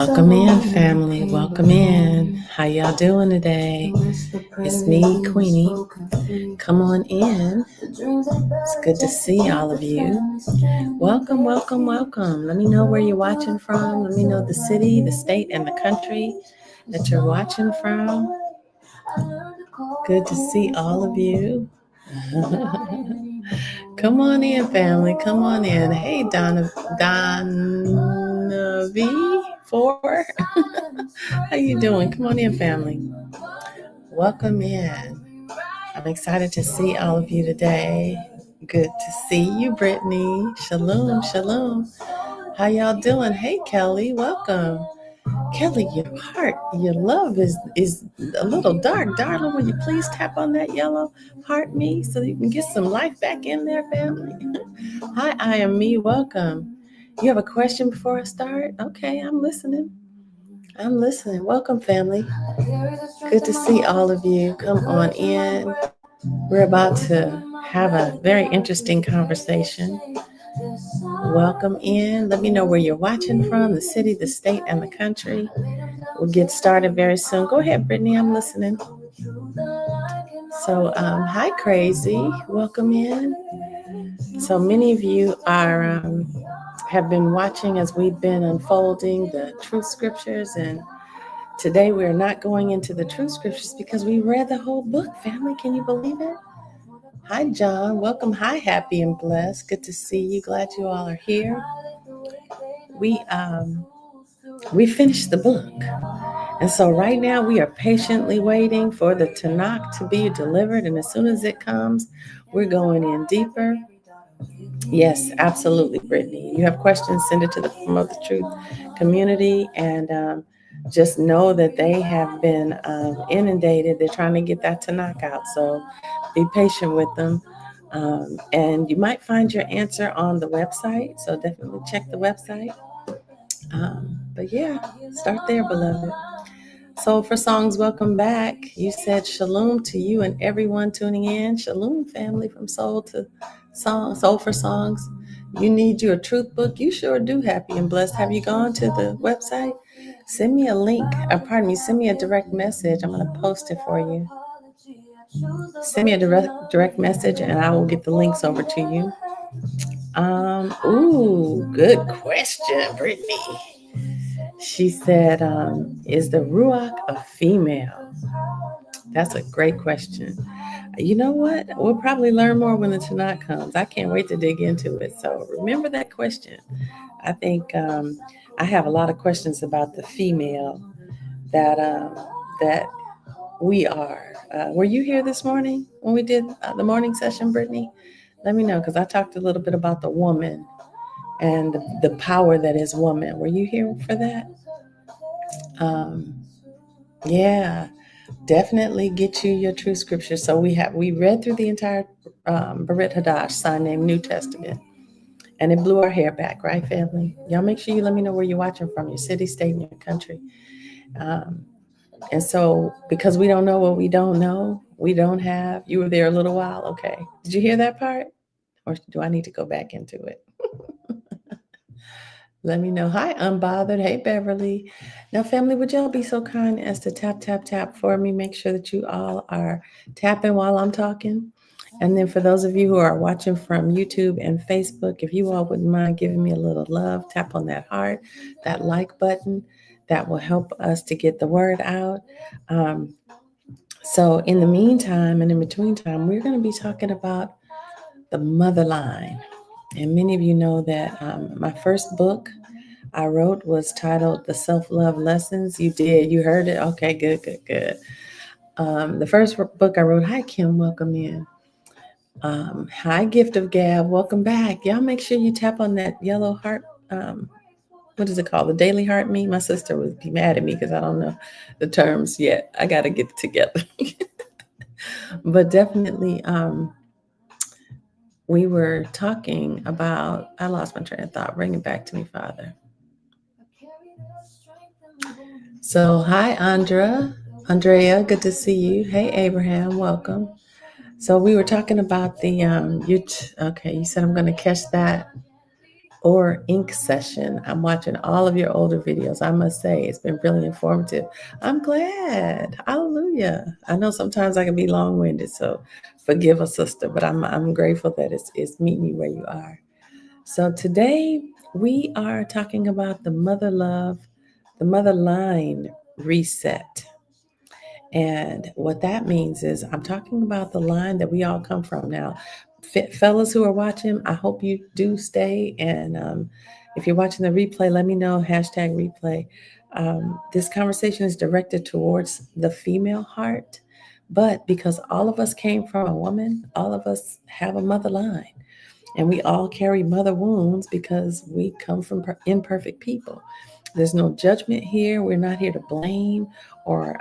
Welcome in, family. Welcome in. How y'all doing today? It's me, Queenie. Come on in. It's good to see all of you. Welcome, welcome, welcome. Let me know where you're watching from. Let me know the city, the state, and the country that you're watching from. Good to see all of you. Come on in, family. Come on in. Hey, Donna V4. How you doing? Come on in, family. Welcome in. I'm excited to see all of you today. Good to see you, Brittany. Shalom, shalom. How y'all doing? Hey, Kelly. Welcome. Kelly, your heart, your love is a little dark. Darling, will you please tap on that yellow heart me so you can get some life back in there, family? Hi, I am me. Welcome. You have a question before I start? Okay, I'm listening. I'm listening. Welcome, family. Good to see all of you. Come on in. We're about to have a very interesting conversation. Welcome in. Let me know where you're watching from, the city, the state, and the country. We'll get started very soon. Go ahead, Brittany. I'm listening. So, hi, Crazy. Welcome in. So many of you have been watching as we've been unfolding the truth scriptures, and today we're not going into the truth scriptures because we read the whole book. Family, can you believe it? Hi, John. Welcome. Hi, Happy and Blessed. Good to see you. Glad you all are here. We finished the book. And so right now we are patiently waiting for the Tanakh to be delivered. And as soon as it comes, we're going in deeper. Yes, absolutely, Brittany. You have questions, send it to the Promote the Truth community. And just know that they have been inundated. They're trying to get that Tanakh out. So be patient with them. And you might find your answer on the website. So definitely check the website. But yeah, start there, beloved. Soul for Songs, welcome back. You said shalom to you and everyone tuning in. Shalom, family, from Soul to Song, Soul for Songs. You need your truth book? You sure do, Happy and Blessed. Have you gone to the website? Send me a link, send me a direct message. I'm going to post it for you. Send me a direct message and I will get the links over to you. Good question, Brittany. She said, is the Ruach a female? That's a great question. You know what? We'll probably learn more when the Tanakh comes. I can't wait to dig into it. So remember that question. I think I have a lot of questions about the female that we are. Were you here this morning when we did the morning session, Brittany? Let me know, because I talked a little bit about the woman and the power that is woman. Were you here for that? Yeah, definitely get you your true scripture. So we read through the entire Berit Hadash, sign named New Testament, and it blew our hair back, right, family? Y'all make sure you let me know where you're watching from, your city, state, and your country. And so, because we don't know what we don't know, we don't have. You were there a little while, okay? Did you hear that part, or do I need to go back into it? Let me know. Hi, Unbothered. Hey, Beverly. Now, family, would y'all be so kind as to tap, tap, tap for me? Make sure that you all are tapping while I'm talking. And then for those of you who are watching from YouTube and Facebook, if you all wouldn't mind giving me a little love, tap on that heart, that like button. That will help us to get the word out. So in the meantime and in between time, we're going to be talking about the mother line. And many of you know that my first book I wrote was titled The Self-Love Lessons. You did. You heard it? Okay, good, good, good. The first book I wrote, hi, Kim, welcome in. Hi, Gift of Gab, welcome back. Y'all make sure you tap on that yellow heart. What is it called? The Daily Heart Me? My sister would be mad at me because I don't know the terms yet. I got to get it together. But definitely, we were talking about, I lost my train of thought. Bring it back to me, Father. So, hi, Andrea, good to see you. Hey, Abraham, welcome. So we were talking about the, you said I'm going to catch that. or ink session. I'm watching all of your older videos. I must say, it's been really informative. I'm glad. Hallelujah. I know sometimes I can be long-winded, so forgive us, sister, but I'm grateful that it's meeting you where you are. So today we are talking about the mother love, the mother line reset. And what that means is I'm talking about the line that we all come from now. Fellas who are watching, I hope you do stay. And if you're watching the replay, let me know, hashtag replay. This conversation is directed towards the female heart, but because all of us came from a woman, all of us have a mother line. And we all carry mother wounds because we come from imperfect people. There's no judgment here. We're not here to blame or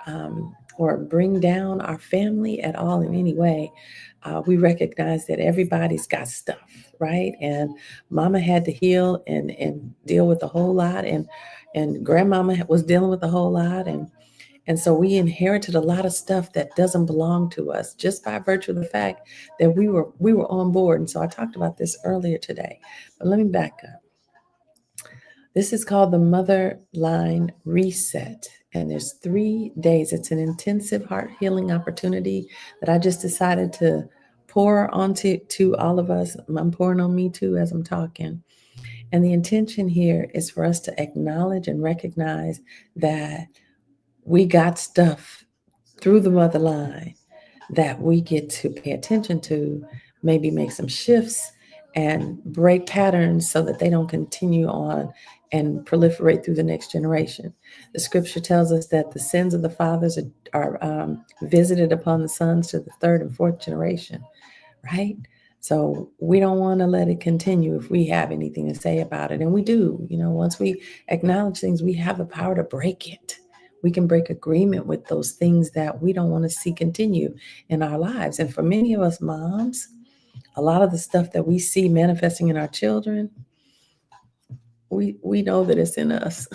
bring down our family at all in any way. We recognize that everybody's got stuff, right? And mama had to heal and deal with a whole lot, and grandmama was dealing with a whole lot, and so we inherited a lot of stuff that doesn't belong to us just by virtue of the fact that we were on board. And so I talked about this earlier today. But let me back up. This is called the Mother Line Reset. And there's 3 days. It's an intensive heart healing opportunity that I just decided to pour onto all of us. I'm pouring on me too as I'm talking. And the intention here is for us to acknowledge and recognize that we got stuff through the mother line that we get to pay attention to, maybe make some shifts and break patterns so that they don't continue on and proliferate through the next generation. The scripture tells us that the sins of the fathers are visited upon the sons to the third and fourth generation, right? So we don't want to let it continue if we have anything to say about it. And we do, once we acknowledge things, we have the power to break it. We can break agreement with those things that we don't want to see continue in our lives. And for many of us moms, a lot of the stuff that we see manifesting in our children, we know that it's in us.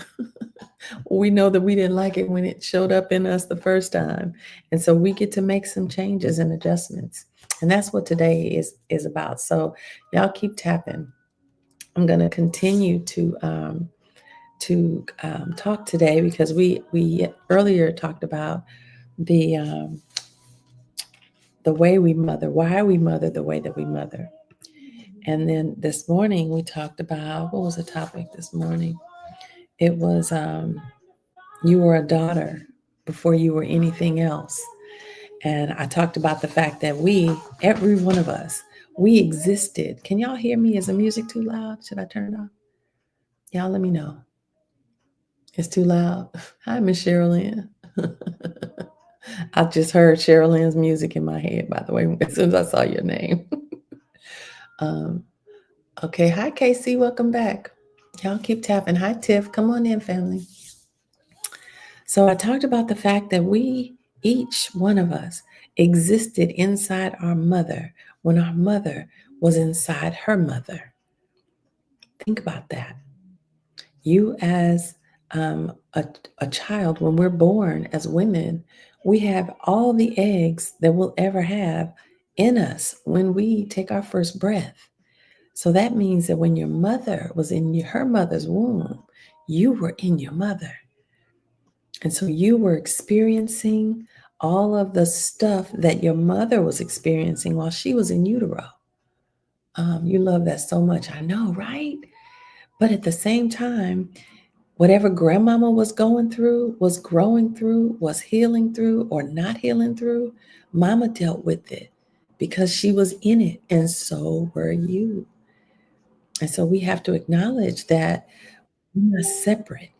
We know that we didn't like it when it showed up in us the first time. And so we get to make some changes and adjustments. And that's what today is about. So y'all keep tapping. I'm going to continue to talk today because we earlier talked about the way we mother, why we mother the way that we mother. And then this morning we talked about, what was the topic this morning? It was you were a daughter before you were anything else. And I talked about the fact that every one of us, we existed. Can y'all hear me? Is the music too loud? Should I turn it off? Y'all let me know. It's too loud. Hi, Miss Sherilyn. I just heard Sherilyn's music in my head, by the way, as soon as I saw your name. Okay. Hi, Casey. Welcome back. Y'all keep tapping. Hi, Tiff. Come on in, family. So I talked about the fact that each one of us, existed inside our mother when our mother was inside her mother. Think about that. You as a child, when we're born as women, we have all the eggs that we'll ever have in us when we take our first breath. So that means that when your mother was in her mother's womb, you were in your mother. And so you were experiencing all of the stuff that your mother was experiencing while she was in utero. You love that so much. I know, right? But at the same time, whatever grandmama was going through, was growing through, was healing through, or not healing through, mama dealt with it because she was in it. And so were you. And so we have to acknowledge that we're not separate.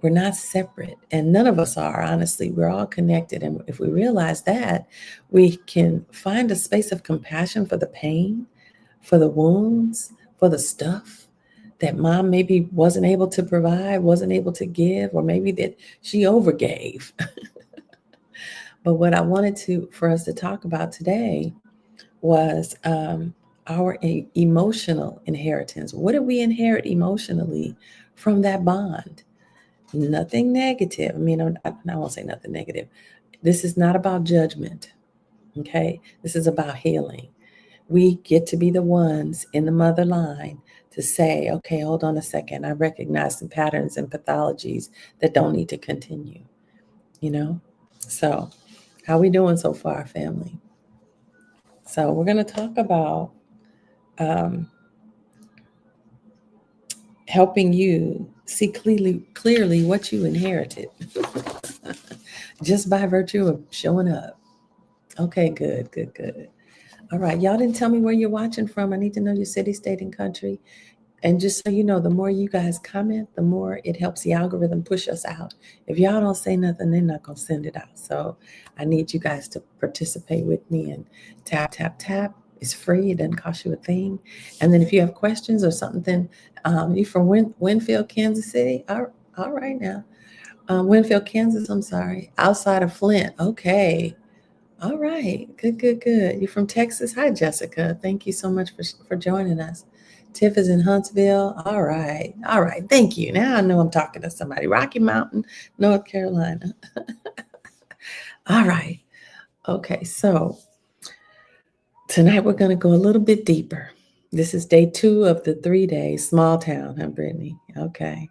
We're not separate. And none of us are, honestly. We're all connected. And if we realize that, we can find a space of compassion for the pain, for the wounds, for the stuff that mom maybe wasn't able to provide, wasn't able to give, or maybe that she overgave. But what I wanted for us to talk about today was our emotional inheritance. What did we inherit emotionally from that bond? Nothing negative. I mean, I won't say nothing negative. This is not about judgment, okay? This is about healing. We get to be the ones in the mother line to say, okay, hold on a second. I recognize some patterns and pathologies that don't need to continue, you know? So, how we doing so far, family? So, we're going to talk about um, helping you see clearly what you inherited just by virtue of showing up. Okay, good. All right, y'all didn't tell me where you're watching from. I need to know your city, state, and country. And just so you know, the more you guys comment, the more it helps the algorithm push us out. If y'all don't say nothing, they're not going to send it out. So I need you guys to participate with me and tap, tap, tap. It's free. It doesn't cost you a thing. And then if you have questions or something, you from Winfield, Kansas City? All right now. Winfield, Kansas, I'm sorry. Outside of Flint. Okay. All right. Good. You're from Texas? Hi, Jessica. Thank you so much for joining us. Tiff is in Huntsville. All right. Thank you. Now I know I'm talking to somebody. Rocky Mountain, North Carolina. All right. Okay. So tonight we're going to go a little bit deeper. This is day 2 of the 3 days. Small town, huh, Brittany? Okay.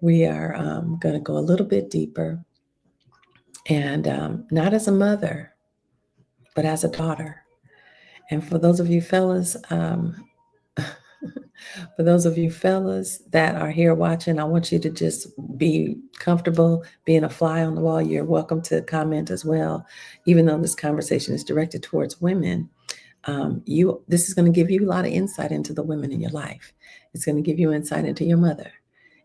We are going to go a little bit deeper. And not as a mother, but as a daughter. And for those of you fellas, for those of you fellas that are here watching, I want you to just be comfortable being a fly on the wall. You're welcome to comment as well, even though this conversation is directed towards women. This is going to give you a lot of insight into the women in your life. It's going to give you insight into your mother,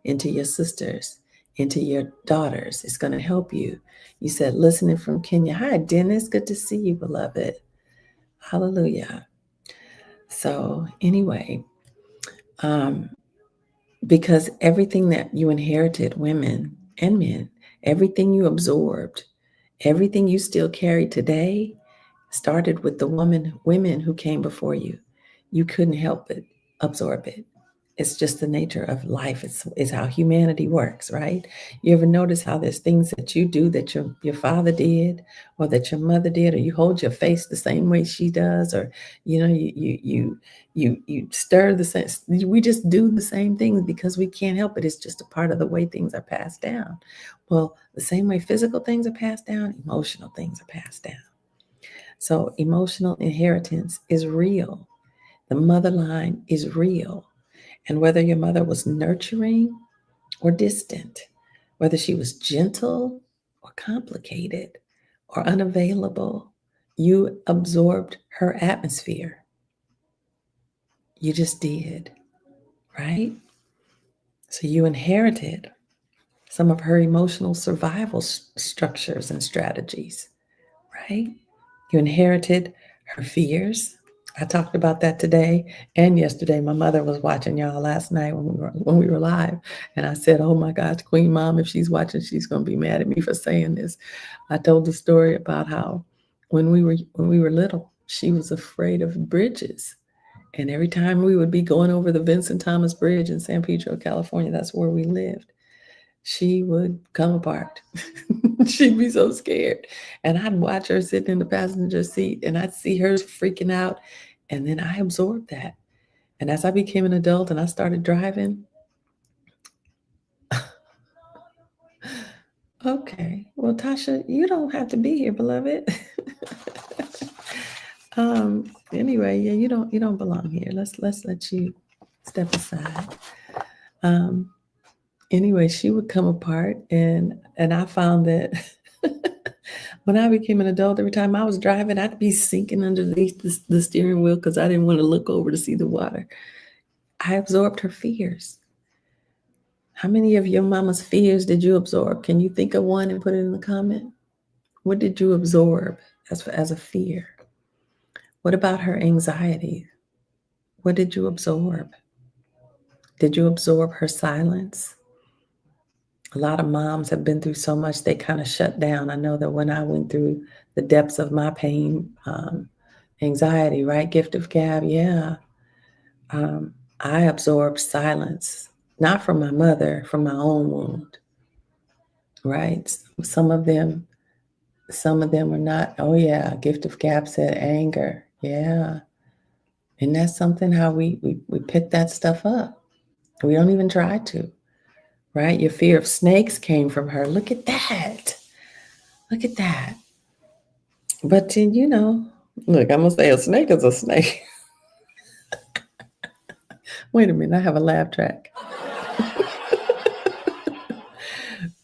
into your sisters, into your daughters. It's going to help you. You said listening from Kenya. Hi, Dennis. Good to see you, beloved. Hallelujah. So anyway, because everything that you inherited, women and men, everything you absorbed, everything you still carry today started with the women who came before you. You couldn't help but absorb it. It's just the nature of life. It's how humanity works, right? You ever notice how there's things that you do that your father did, or that your mother did, or you hold your face the same way she does, or you stir the same. We just do the same things because we can't help it. It's just a part of the way things are passed down. Well, the same way physical things are passed down, emotional things are passed down. So emotional inheritance is real. The mother line is real. And whether your mother was nurturing or distant, whether she was gentle or complicated or unavailable, you absorbed her atmosphere. You just did, right? So you inherited some of her emotional survival structures and strategies, right? You inherited her fears. I talked about that today and yesterday. My mother was watching y'all last night when we were live, and I said, "Oh my gosh, Queen Mom, if she's watching, she's gonna be mad at me for saying this." I told the story about how when we were little, she was afraid of bridges, and every time we would be going over the Vincent Thomas Bridge in San Pedro, California, that's where we lived, she would come apart. She'd be so scared. And I'd watch her sitting in the passenger seat and I'd see her freaking out. And then I absorbed that. And as I became an adult and I started driving, okay, well, Tasha, you don't have to be here, beloved. Anyway, yeah, you don't belong here. Let's let you step aside. Anyway, she would come apart and I found that when I became an adult, every time I was driving, I'd be sinking underneath the steering wheel because I didn't want to look over to see the water. I absorbed her fears. How many of your mama's fears did you absorb? Can you think of one and put it in the comment? What did you absorb as a fear? What about her anxiety? What did you absorb? Did you absorb her silence? A lot of moms have been through so much, they kind of shut down. I know that when I went through the depths of my pain, anxiety, right? Gift of gab, yeah. I absorbed silence, not from my mother, from my own wound, right? Some of them are not, oh yeah, gift of gab said anger, yeah. And that's something how we pick that stuff up. We don't even try to, right? Your fear of snakes came from her. Look at that. Look at that. But then, look, I'm going to say a snake is a snake. Wait a minute, I have a laugh track.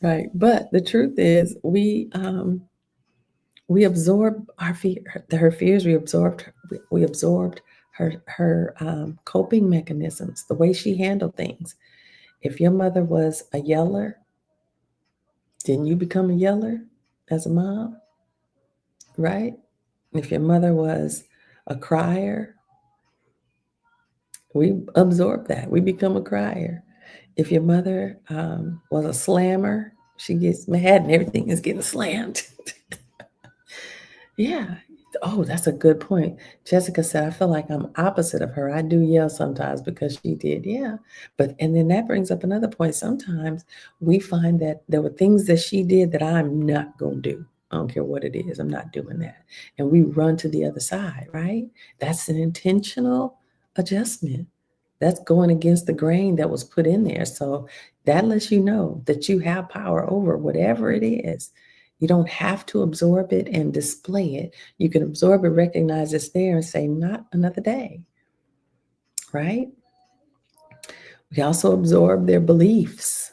Right. But the truth is, we absorb her fears. We absorbed her coping mechanisms, the way she handled things. If your mother was a yeller, didn't you become a yeller as a mom? Right? If your mother was a crier, we absorb that. We become a crier. If your mother was a slammer, she gets mad and everything is getting slammed. Yeah. Oh, that's a good point. Jessica said, I feel like I'm opposite of her. I do yell sometimes because she did. Yeah. And then that brings up another point. Sometimes we find that there were things that she did that I'm not going to do. I don't care what it is. I'm not doing that. And we run to the other side, right? That's an intentional adjustment. That's going against the grain that was put in there. So that lets you know that you have power over whatever it is. You don't have to absorb it and display it. You can absorb it, recognize it's there, and say, not another day, right? We also absorb their beliefs.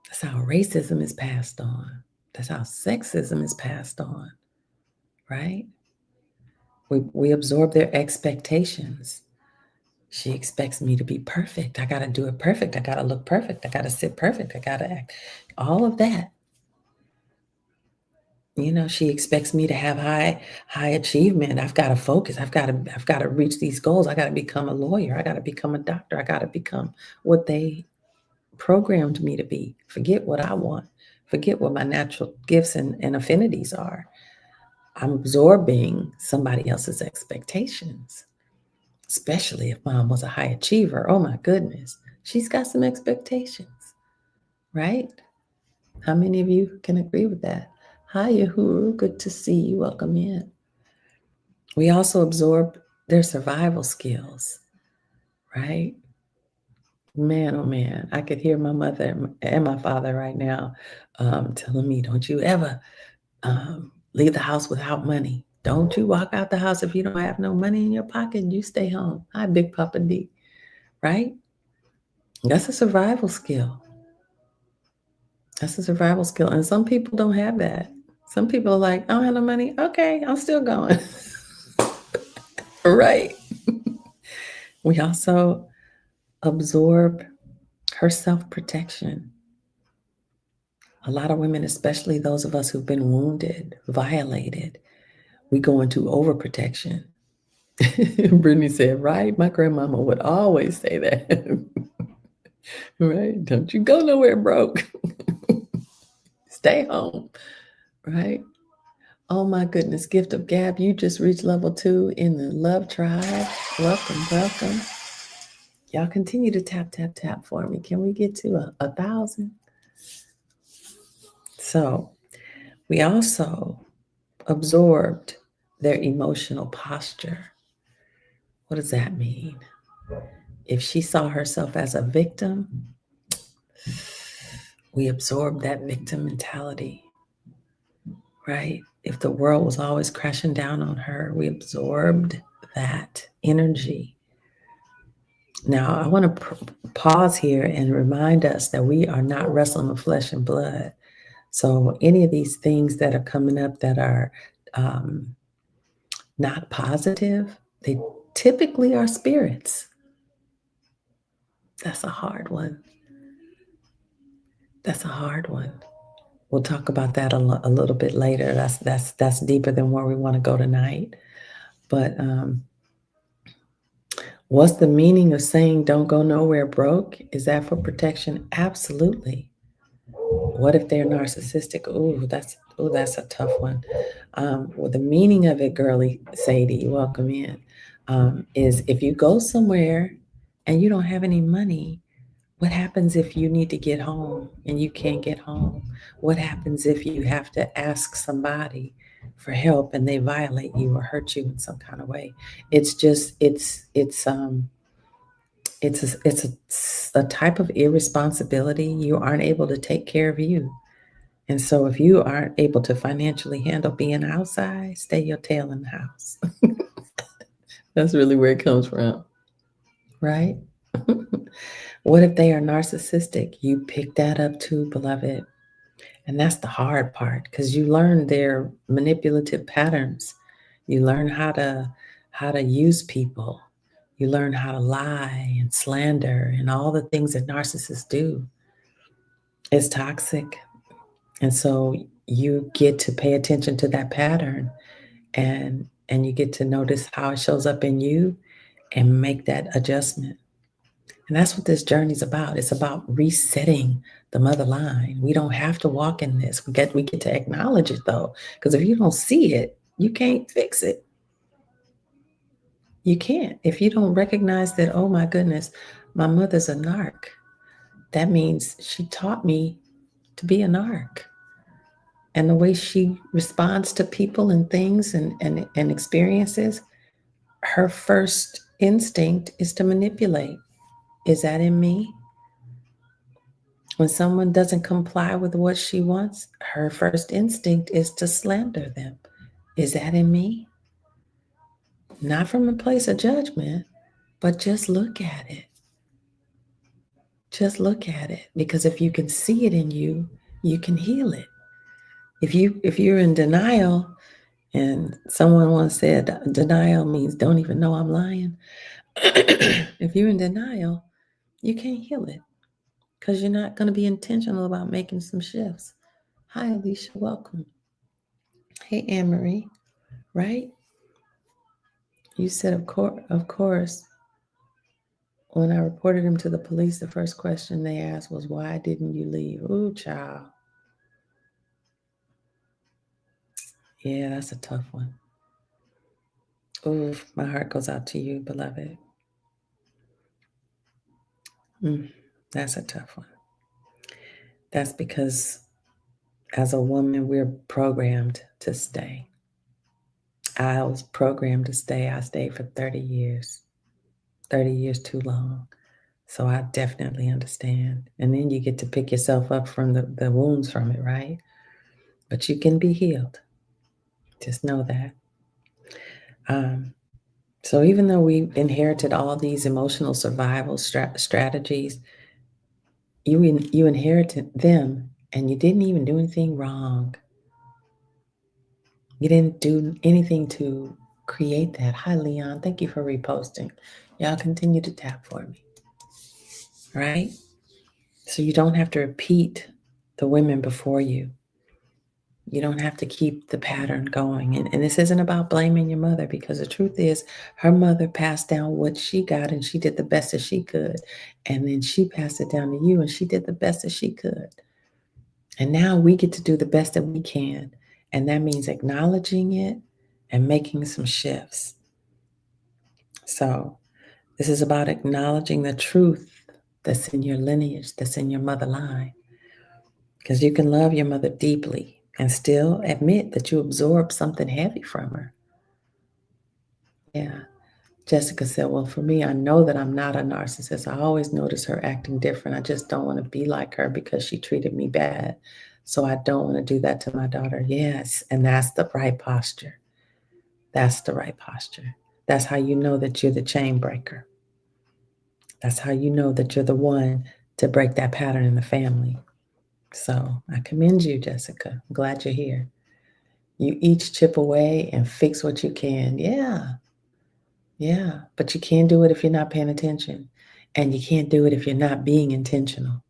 That's how racism is passed on. That's how sexism is passed on, right? We absorb their expectations. She expects me to be perfect. I got to do it perfect. I got to look perfect. I got to sit perfect. I got to act. All of that. She expects me to have high achievement. I've got to focus. I've got to reach these goals. I got to become a lawyer. I got to become a doctor. I got to become what they programmed me to be. Forget what I want. Forget what my natural gifts and affinities are. I'm absorbing somebody else's expectations, especially if mom was a high achiever. Oh my goodness. She's got some expectations, right? How many of you can agree with that? Hi, YAHUAH. Good to see you. Welcome in. We also absorb their survival skills, right? Man, oh man, I could hear my mother and my father right now telling me, don't you ever leave the house without money. Don't you walk out the house if you don't have no money in your pocket. You stay home. Hi, Big Papa D, right? That's a survival skill. That's a survival skill. And some people don't have that. Some people are like, I don't have no money. Okay, I'm still going. Right. We also absorb her self-protection. A lot of women, especially those of us who've been wounded, violated, we go into overprotection. Brittany said, right? My grandmama would always say that. Right? Don't you go nowhere broke. Stay home. Right? Oh my goodness. Gift of Gab, you just reached level 2 in the Love Tribe. Welcome, welcome. Y'all continue to tap, tap, tap for me. Can we get to 1,000? So we also absorbed their emotional posture. What does that mean? If she saw herself as a victim, we absorbed that victim mentality, right? If the world was always crashing down on her, we absorbed that energy. Now, I want to pause here and remind us that we are not wrestling with flesh and blood. So any of these things that are coming up that are not positive, they typically are spirits. That's a hard one. That's a hard one. We'll talk about that a little bit later. That's deeper than where we want to go tonight. But what's the meaning of saying don't go nowhere broke? Is that for protection? Absolutely. What if they're narcissistic? That's a tough one. Well, the meaning of it, girly Sadie, welcome in, is if you go somewhere and you don't have any money, what happens if you need to get home and you can't get home? What happens if you have to ask somebody for help and they violate you or hurt you in some kind of way. It's just it's a type of irresponsibility. You aren't able to take care of you. And so if you aren't able to financially handle being outside, stay your tail in the house. That's really where it comes from, right? What if they are narcissistic? You pick that up too, beloved. And that's the hard part because you learn their manipulative patterns. You learn how to use people. You learn how to lie and slander and all the things that narcissists do. It's toxic. And so you get to pay attention to that pattern and you get to notice how it shows up in you and make that adjustment. And that's what this journey is about. It's about resetting the mother line. We don't have to walk in this. We get to acknowledge it though, because if you don't see it, you can't fix it. You can't. If you don't recognize that, oh my goodness, my mother's a narc, that means she taught me to be a narc. And the way she responds to people and things and experiences, her first instinct is to manipulate. Is that in me? When someone doesn't comply with what she wants, her first instinct is to slander them. Is that in me? Not from a place of judgment, but just look at it. Just look at it. Because if you can see it in you, you can heal it. If you're in denial, and someone once said denial means don't even know I'm lying. If you're in denial, you can't heal it because you're not going to be intentional about making some shifts. Hi, Alicia. Welcome. Hey, Anne Marie. Right? You said, of course. When I reported him to the police, the first question they asked was, why didn't you leave? Ooh, child. Yeah, that's a tough one. Ooh, my heart goes out to you, beloved. That's a tough one. That's because as a woman, we're programmed to stay. I was programmed to stay. I stayed for 30 years. 30 years too long. So I definitely understand. And then you get to pick yourself up from the wounds from it, right? But you can be healed. Just know that. So even though we inherited all these emotional survival strategies, you inherited them and you didn't even do anything wrong. You didn't do anything to create that. Hi, Leon. Thank you for reposting. Y'all continue to tap for me. Right? So you don't have to repeat the women before you. You don't have to keep the pattern going. And this isn't about blaming your mother because the truth is her mother passed down what she got and she did the best that she could. And then she passed it down to you and she did the best that she could. And now we get to do the best that we can. And that means acknowledging it and making some shifts. So this is about acknowledging the truth that's in your lineage, that's in your mother line. Because you can love your mother deeply and still admit that you absorbed something heavy from her. Yeah. Jessica said, well, for me, I know that I'm not a narcissist. I always notice her acting different. I just don't want to be like her because she treated me bad. So I don't want to do that to my daughter. Yes. And that's the right posture. That's the right posture. That's how you know that you're the chain breaker. That's how you know that you're the one to break that pattern in the family. So I commend you, Jessica. I'm glad you're here. You each chip away and fix what you can. Yeah. Yeah. But you can't do it if you're not paying attention. And you can't do it if you're not being intentional.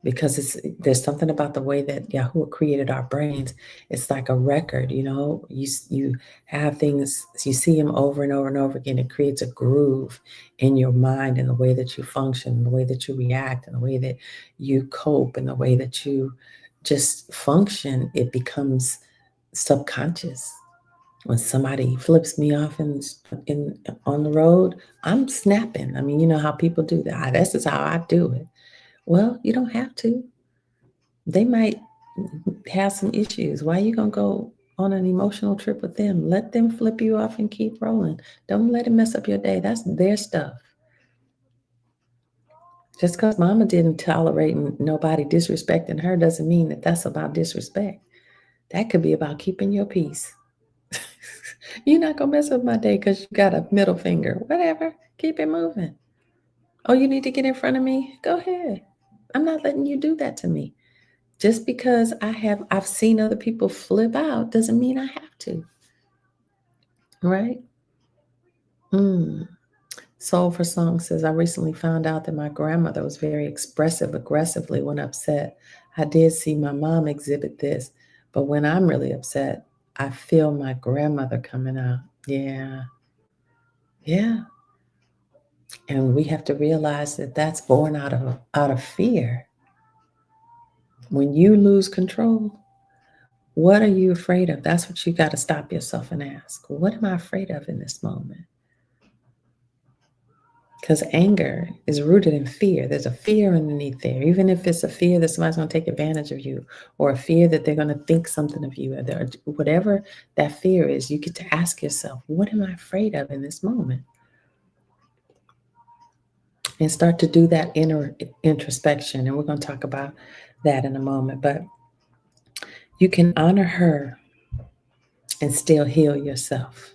Because there's something about the way that YAHUAH created our brains. It's like a record, you have things, you see them over and over and over again. It creates a groove in your mind in the way that you function, the way that you react, and the way that you cope, and the way that you just function. It becomes subconscious. When somebody flips me off in on the road, I'm snapping. I mean, you know how people do that. This is how I do it. Well, you don't have to. They might have some issues. Why are you going to go on an emotional trip with them. Let them flip you off and keep rolling. Don't let it mess up your day. That's their stuff. Just because mama didn't tolerate nobody disrespecting her doesn't mean that that's about disrespect. That could be about keeping your peace. You're not going to mess up my day because you got a middle finger. Whatever. Keep it moving. Oh, you need to get in front of me? Go ahead. I'm not letting you do that to me. Just because I've seen other people flip out doesn't mean I have to. Right? Soul for Song says, I recently found out that my grandmother was very expressive aggressively when upset. I did see my mom exhibit this, but when I'm really upset, I feel my grandmother coming out. Yeah. Yeah. And we have to realize that that's born out of fear. When you lose control, what are you afraid of? That's what you got to stop yourself and ask. What am I afraid of in this moment? Because anger is rooted in fear. There's a fear underneath there. Even if it's a fear that somebody's going to take advantage of you, or a fear that they're going to think something of you, or whatever that fear is, you get to ask yourself, what am I afraid of in this moment? And start to do that inner introspection. And we're going to talk about that in a moment. But you can honor her and still heal yourself,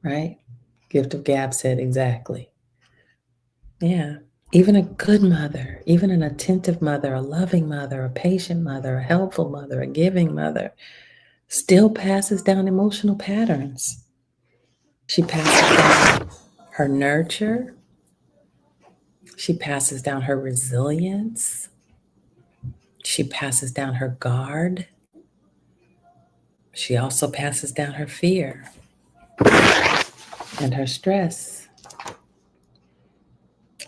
right? Gift of Gab said exactly. Yeah. Even a good mother, even an attentive mother, a loving mother, a patient mother, a helpful mother, a giving mother, still passes down emotional patterns. She passes down her nurture. She passes down her resilience. She passes down her guard. She also passes down her fear and her stress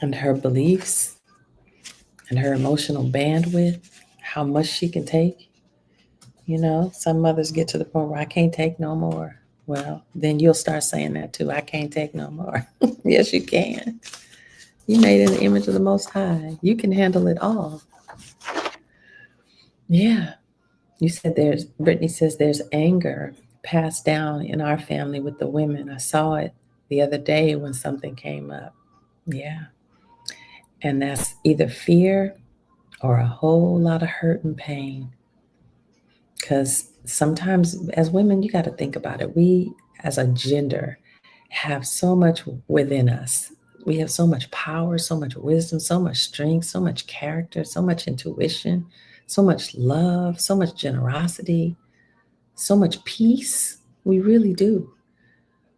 and her beliefs and her emotional bandwidth, how much she can take. Some mothers get to the point where I can't take no more. Well, then you'll start saying that too. I can't take no more. Yes, you can. You made in the image of the Most High. You can handle it all. Yeah. You said Brittany says there's anger passed down in our family with the women. I saw it the other day when something came up. Yeah. And that's either fear or a whole lot of hurt and pain. Because sometimes as women, you got to think about it. We, as a gender, have so much within us. We have so much power, so much wisdom, so much strength, so much character, so much intuition, so much love, so much generosity, so much peace. We really do.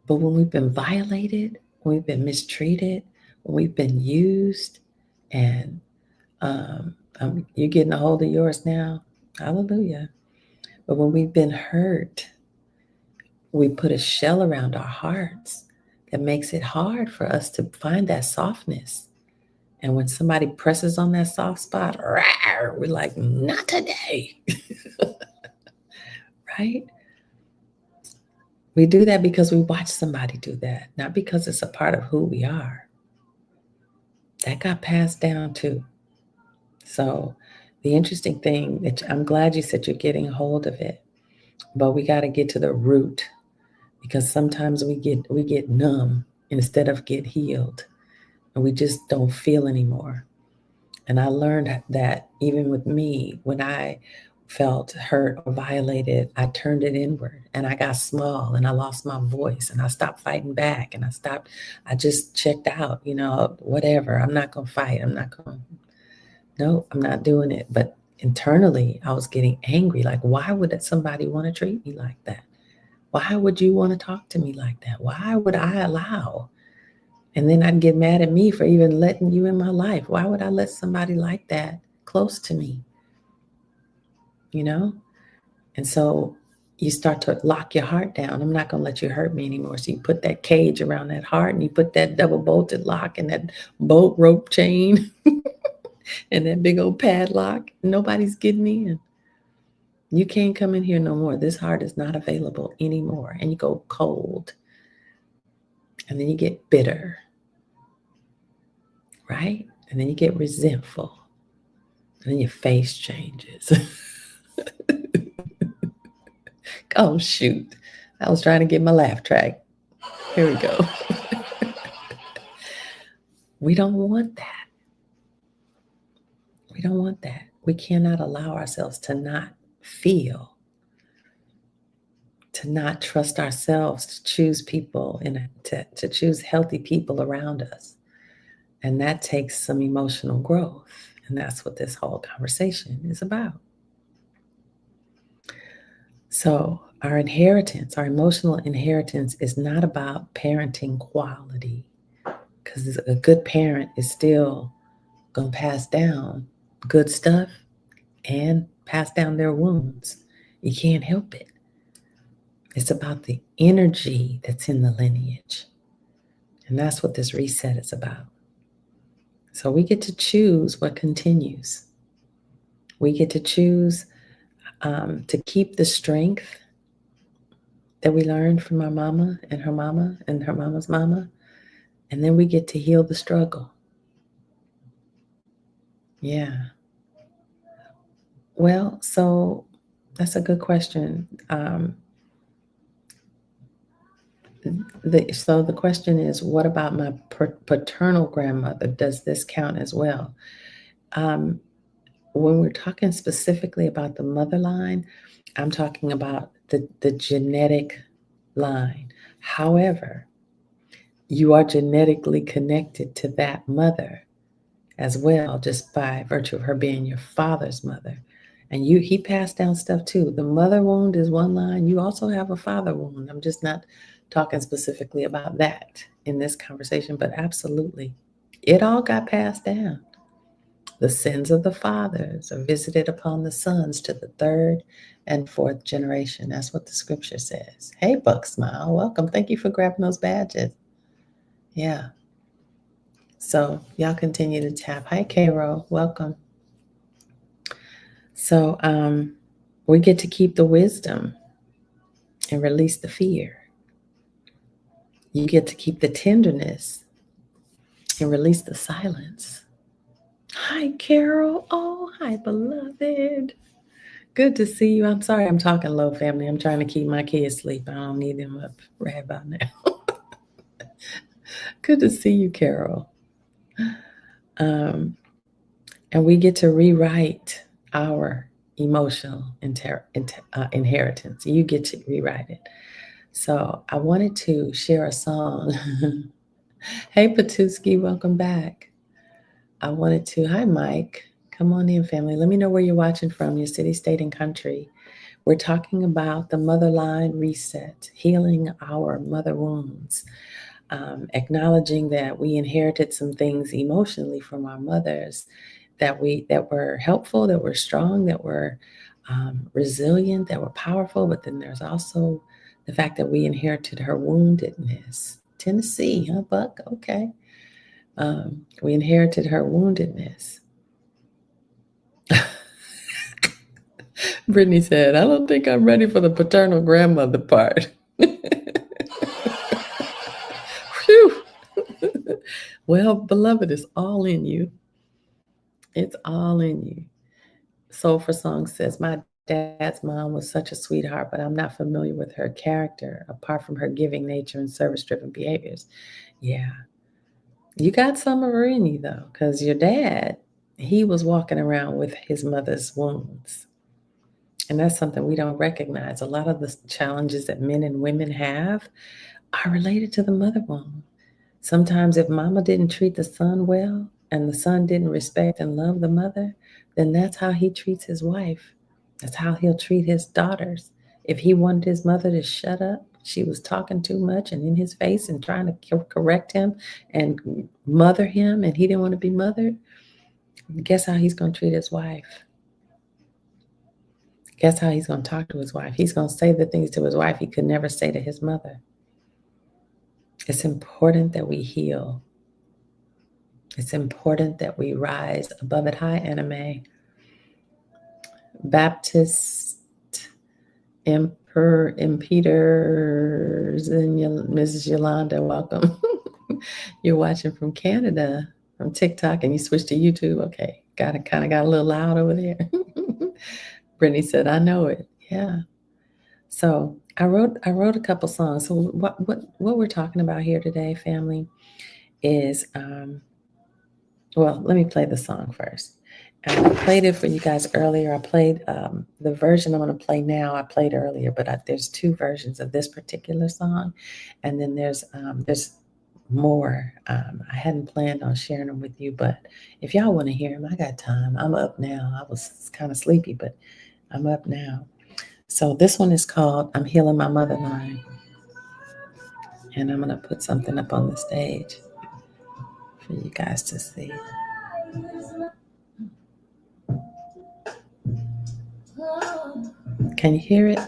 But when we've been violated, when we've been mistreated, when we've been used, and you're getting a hold of yours now, hallelujah. But when we've been hurt, we put a shell around our hearts that makes it hard for us to find that softness. And when somebody presses on that soft spot, rawr, we're like, not today. Right? We do that because we watch somebody do that, not because it's a part of who we are. That got passed down too. So the interesting thing that I'm glad you said you're getting a hold of it, but we got to get to the root, because sometimes we get numb instead of get healed, and we just don't feel anymore. And I learned that even with me, when I felt hurt or violated, I turned it inward and I got small and I lost my voice and I stopped fighting back and I just checked out, whatever. I'm not going to fight. No, I'm not doing it. But internally, I was getting angry. Like, why would somebody want to treat me like that? Why would you want to talk to me like that? Why would I allow? And then I'd get mad at me for even letting you in my life. Why would I let somebody like that close to me? And so you start to lock your heart down. I'm not going to let you hurt me anymore. So you put that cage around that heart and you put that double bolted lock and that bolt rope chain and that big old padlock. Nobody's getting in. You can't come in here no more. This heart is not available anymore. And you go cold. And then you get bitter. Right? And then you get resentful. And then your face changes. Oh, shoot. I was trying to get my laugh track. Here we go. We don't want that. We don't want that. We cannot allow ourselves to not feel, to not trust ourselves, to choose people and to choose healthy people around us. And that takes some emotional growth. And that's what this whole conversation is about. So, our inheritance, our emotional inheritance is not about parenting quality, because a good parent is still going to pass down good stuff and pass down their wounds. You can't help it. It's about the energy that's in the lineage. And that's what this reset is about. So we get to choose what continues. We get to choose to keep the strength that we learned from our mama and her mama's mama. And then we get to heal the struggle. Yeah. Well, so that's a good question. So the question is, what about my paternal grandmother? Does this count as well? When we're talking specifically about the mother line, I'm talking about the genetic line. However, you are genetically connected to that mother as well, just by virtue of her being your father's mother. And he passed down stuff too. The mother wound is one line. You also have a father wound. I'm just not talking specifically about that in this conversation, but absolutely. It all got passed down. The sins of the fathers are visited upon the sons to the third and fourth generation. That's what the scripture says. Hey, Buck Smile, welcome. Thank you for grabbing those badges. Yeah. So y'all continue to tap. Hi, Cairo. Welcome. So we get to keep the wisdom and release the fear. You get to keep the tenderness and release the silence. Hi, Carol. Oh, hi, beloved. Good to see you. I'm sorry I'm talking low, family. I'm trying to keep my kids asleep. I don't need them up right about now. Good to see you, Carol. And we get to rewrite our emotional inheritance. You get to rewrite it. So I wanted to share a song. Hey, Patuski, welcome back. Hi, Mike. Come on in, family. Let me know where you're watching from, your city, state, and country. We're talking about the mother line reset, healing our mother wounds, acknowledging that we inherited some things emotionally from our mothers that were helpful, that were strong, that were resilient, that were powerful. But then there's also the fact that we inherited her woundedness. Tennessee, huh, Buck? Okay. We inherited her woundedness. Brittany said, I don't think I'm ready for the paternal grandmother part. Whew. Well, beloved, it's all in you. It's all in you. Soul for Song says, my dad's mom was such a sweetheart, but I'm not familiar with her character apart from her giving nature and service-driven behaviors. Yeah. You got some of her in you, though, because your dad, he was walking around with his mother's wounds. And that's something we don't recognize. A lot of the challenges that men and women have are related to the mother wound. Sometimes if mama didn't treat the son well and the son didn't respect and love the mother, then that's how he treats his wife. That's how he'll treat his daughters. If he wanted his mother to shut up, she was talking too much and in his face and trying to correct him and mother him, and he didn't want to be mothered, guess how he's going to treat his wife? Guess how he's going to talk to his wife? He's going to say the things to his wife he could never say to his mother. It's important that we heal. It's important that we rise above it. Hi, Anime. Baptist Emperor Impeders and Mrs. Yolanda, welcome. You're watching from Canada, from TikTok, and you switched to YouTube. Okay, kind of got a little loud over there. Brittany said, I know it. Yeah. So I wrote a couple songs. So what we're talking about here today, family, is well, let me play the song first. I played it for you guys earlier. I played the version I'm going to play now. I played earlier, but there's two versions of this particular song, and then there's more. I hadn't planned on sharing them with you, but if y'all want to hear them, I got time. I'm up now. I was kind of sleepy, but I'm up now. So this one is called "I'm Healing My Motherline," and I'm going to put something up on the stage for you guys to see. Can you hear it?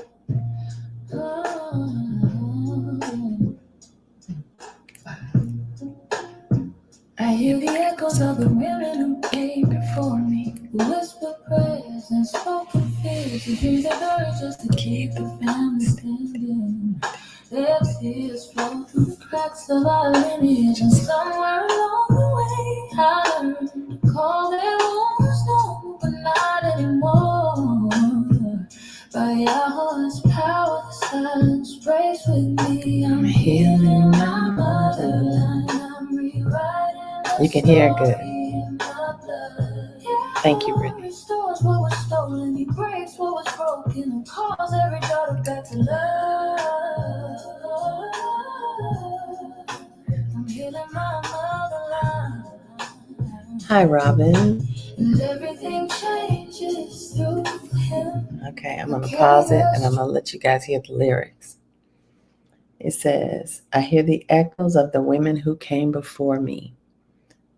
I hear the echoes of the women who came before me, who whispered prayers and spoken fears, who dreamed their courage just to keep the family standing. Their tears flow through the cracks of our lineage, and somewhere along the way, I heard to call their wounds known, but not anymore. By YAHUAH's power, the silence breaks with me. I'm healing my motherland. I'm rewriting. You can hear it good. Thank you, Brittany. Restores what was stolen. He breaks what was broken and calls every daughter back to love. I'm healing my motherland. Hi, Robin. And everything changes through him. Okay, I'm going to pause it and I'm going to let you guys hear the lyrics. It says, I hear the echoes of the women who came before me,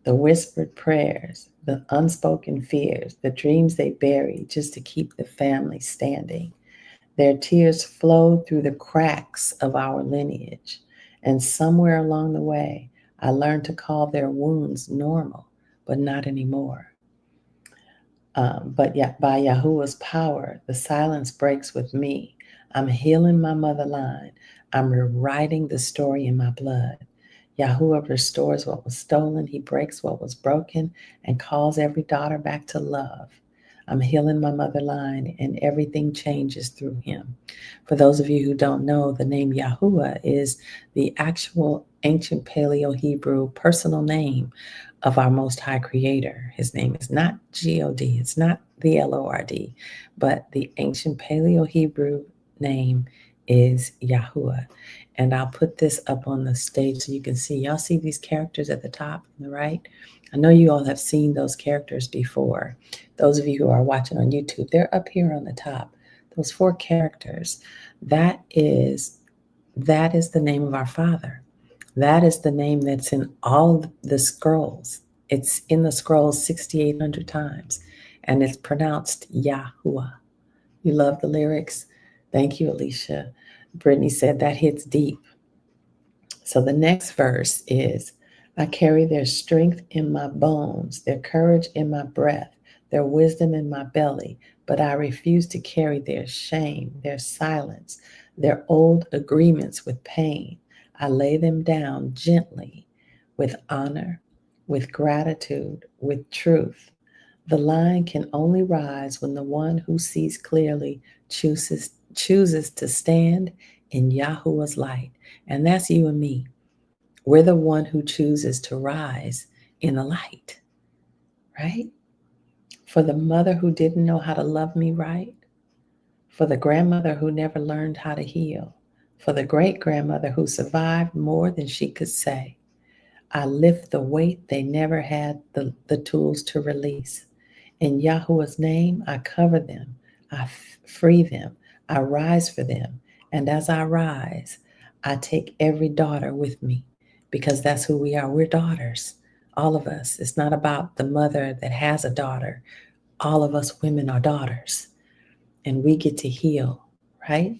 the whispered prayers, the unspoken fears, the dreams they buried just to keep the family standing. Their tears flowed through the cracks of our lineage, and somewhere along the way, I learned to call their wounds normal, but not anymore. But yet, by YAHUAH's power, the silence breaks with me. I'm healing my motherline. I'm rewriting the story in my blood. YAHUAH restores what was stolen. He breaks what was broken and calls every daughter back to love. I'm healing my motherline, and everything changes through him. For those of you who don't know, the name YAHUAH is the actual ancient Paleo-Hebrew personal name of our Most High Creator. His name is not G-O-D, it's not the L-O-R-D, but the ancient Paleo-Hebrew name is YAHUAH. And I'll put this up on the stage so you can see. Y'all see these characters at the top on the right? I know you all have seen those characters before. Those of you who are watching on YouTube, they're up here on the top. Those 4 characters, that is the name of our Father. That is the name that's in all the scrolls. It's in the scrolls 6,800 times, and it's pronounced YAHUAH. You love the lyrics? Thank you, Alicia. Brittany said that hits deep. So the next verse is, I carry their strength in my bones, their courage in my breath, their wisdom in my belly, but I refuse to carry their shame, their silence, their old agreements with pain. I lay them down gently with honor, with gratitude, with truth. The line can only rise when the one who sees clearly chooses to stand in YAHUAH's light. And that's you and me. We're the one who chooses to rise in the light, right? For the mother who didn't know how to love me right, for the grandmother who never learned how to heal, for the great grandmother who survived more than she could say. I lift the weight they never had the tools to release. In YAHUAH's name, I cover them. I free them. I rise for them. And as I rise, I take every daughter with me because that's who we are. We're daughters, all of us. It's not about the mother that has a daughter. All of us women are daughters, and we get to heal, right?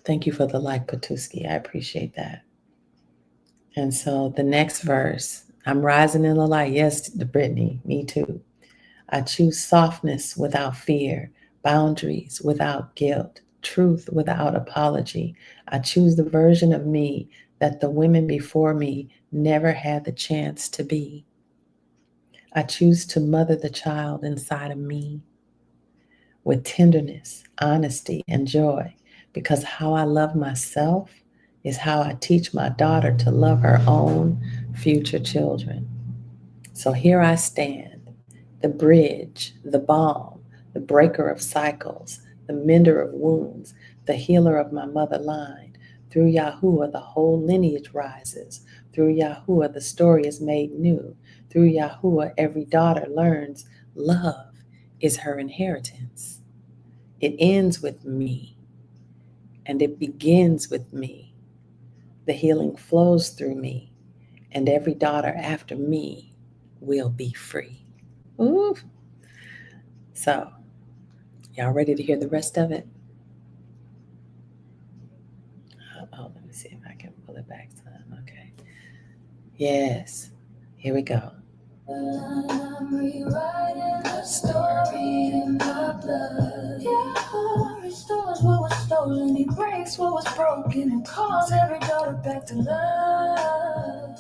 Thank you for the like, Patuski. I appreciate that. And so the next verse, I'm rising in the light. Yes, Brittany, me too. I choose softness without fear, boundaries without guilt, truth without apology. I choose the version of me that the women before me never had the chance to be. I choose to mother the child inside of me with tenderness, honesty, and joy, because how I love myself is how I teach my daughter to love her own future children. So here I stand, the bridge, the balm, the breaker of cycles, the mender of wounds, the healer of my mother line. Through YAHUAH, the whole lineage rises. Through YAHUAH, the story is made new. Through YAHUAH, every daughter learns love is her inheritance. It ends with me, and it begins with me. The healing flows through me, and every daughter after me will be free. Ooh. So, y'all ready to hear the rest of it? Oh, let me see if I can pull it back some. Okay. Yes. Here we go. I'm rewriting the story in my blood. Yeah, restores what was stolen. He breaks what was broken and calls every daughter back to love.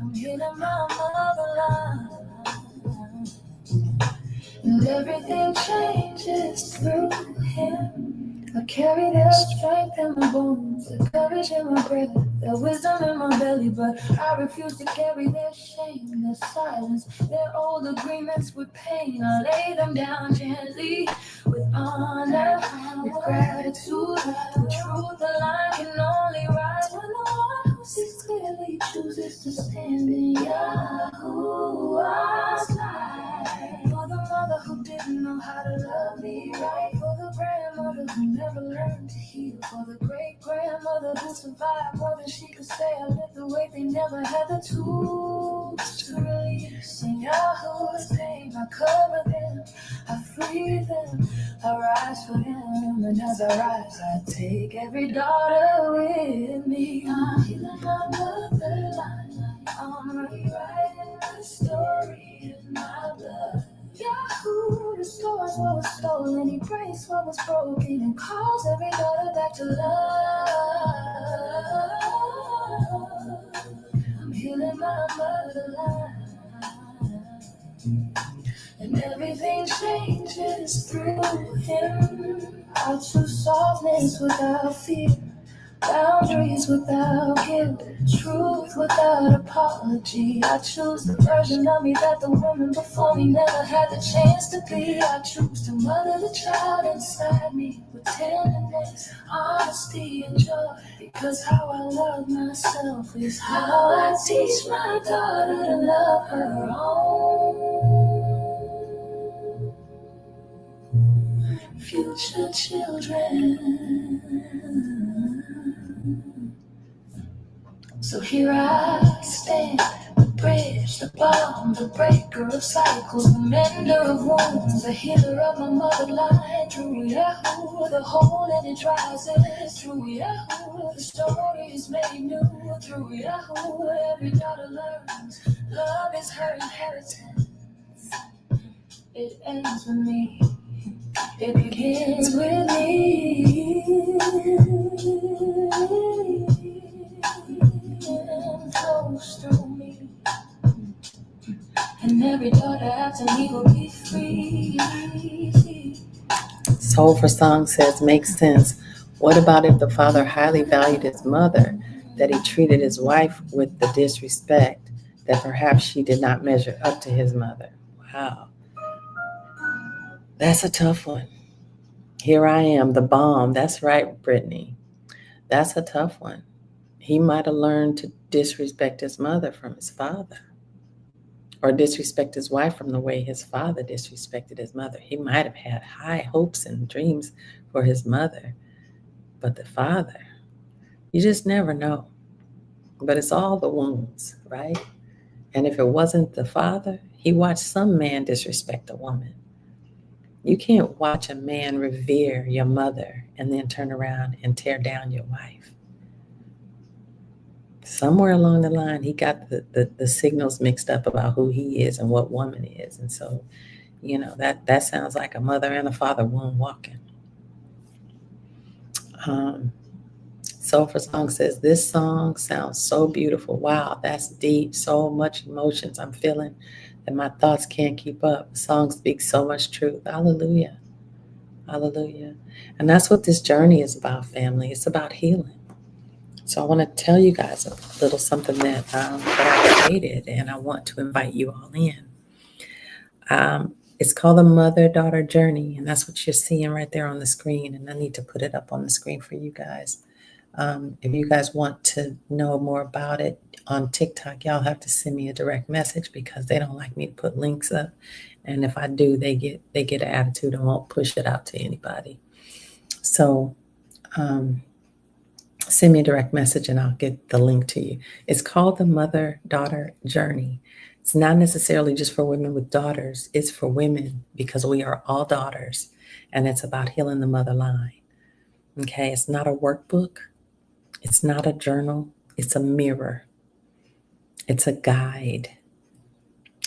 I'm healing my motherline, and everything changes through him. I carry their strength in my bones, the courage in my breath, the wisdom in my belly, but I refuse to carry their shame, their silence, their old agreements with pain. I lay them down gently with honor, with gratitude, with truth. The line can only rise when the one who sees clearly chooses to stand in Yahuwah's light. For the mother who didn't know how to love me right, for the grandmother who never learned to heal, for the great-grandmother who survived more than she could say. I lived the way they never had the tools to release. In Yahuwah's name, I cover them, I free them, I rise for them, and as I rise, I take every daughter with me. I'm healing my motherline, I'm rewriting the story in my blood. Yahuwah restores what was stolen, he breaks what was broken, and calls every daughter back to love. I'm healing my motherline, and everything changes through him. I choose softness without fear, boundaries without guilt, truth without apology. I choose the version of me that the woman before me never had the chance to be. I choose to mother the child inside me with tenderness, honesty, and joy, because how I love myself is how I teach my daughter to love her own future children. So here I stand, the bridge, the balm, the breaker of cycles, the mender of wounds, the healer of my motherline. Through YAHUAH, the whole lineage rises. Through YAHUAH, the story is made new. Through YAHUAH, every daughter learns love is her inheritance. It ends with me. It begins with me, and flows through me, and every daughter after me will be free. Soul for Song says, makes sense. What about if the father highly valued his mother, that he treated his wife with the disrespect that perhaps she did not measure up to his mother? Wow. That's a tough one. Here I am, the bomb. That's right, Brittany. That's a tough one. He might have learned to disrespect his mother from his father, or disrespect his wife from the way his father disrespected his mother. He might have had high hopes and dreams for his mother, but the father, you just never know. But it's all the wounds, right? And if it wasn't the father, he watched some man disrespect a woman. You can't watch a man revere your mother and then turn around and tear down your wife. Somewhere along the line, he got the signals mixed up about who he is and what woman is. And so, that sounds like a mother and a father wound walking. Soul for Song says, this song sounds so beautiful. Wow, that's deep. So much emotions I'm feeling that my thoughts can't keep up. The song speaks so much truth. Hallelujah. Hallelujah. And that's what this journey is about, family. It's about healing. So I want to tell you guys a little something that I created, and I want to invite you all in. It's called the Mother-Daughter Journey, and that's what you're seeing right there on the screen. And I need to put it up on the screen for you guys. If you guys want to know more about it on TikTok, y'all have to send me a direct message because they don't like me to put links up. And if I do, they get an attitude and won't push it out to anybody. So send me a direct message and I'll get the link to you. It's called the Mother-Daughter Journey. It's not necessarily just for women with daughters. It's for women because we are all daughters, and it's about healing the mother line. Okay, it's not a workbook. It's not a journal. It's a mirror. It's a guide.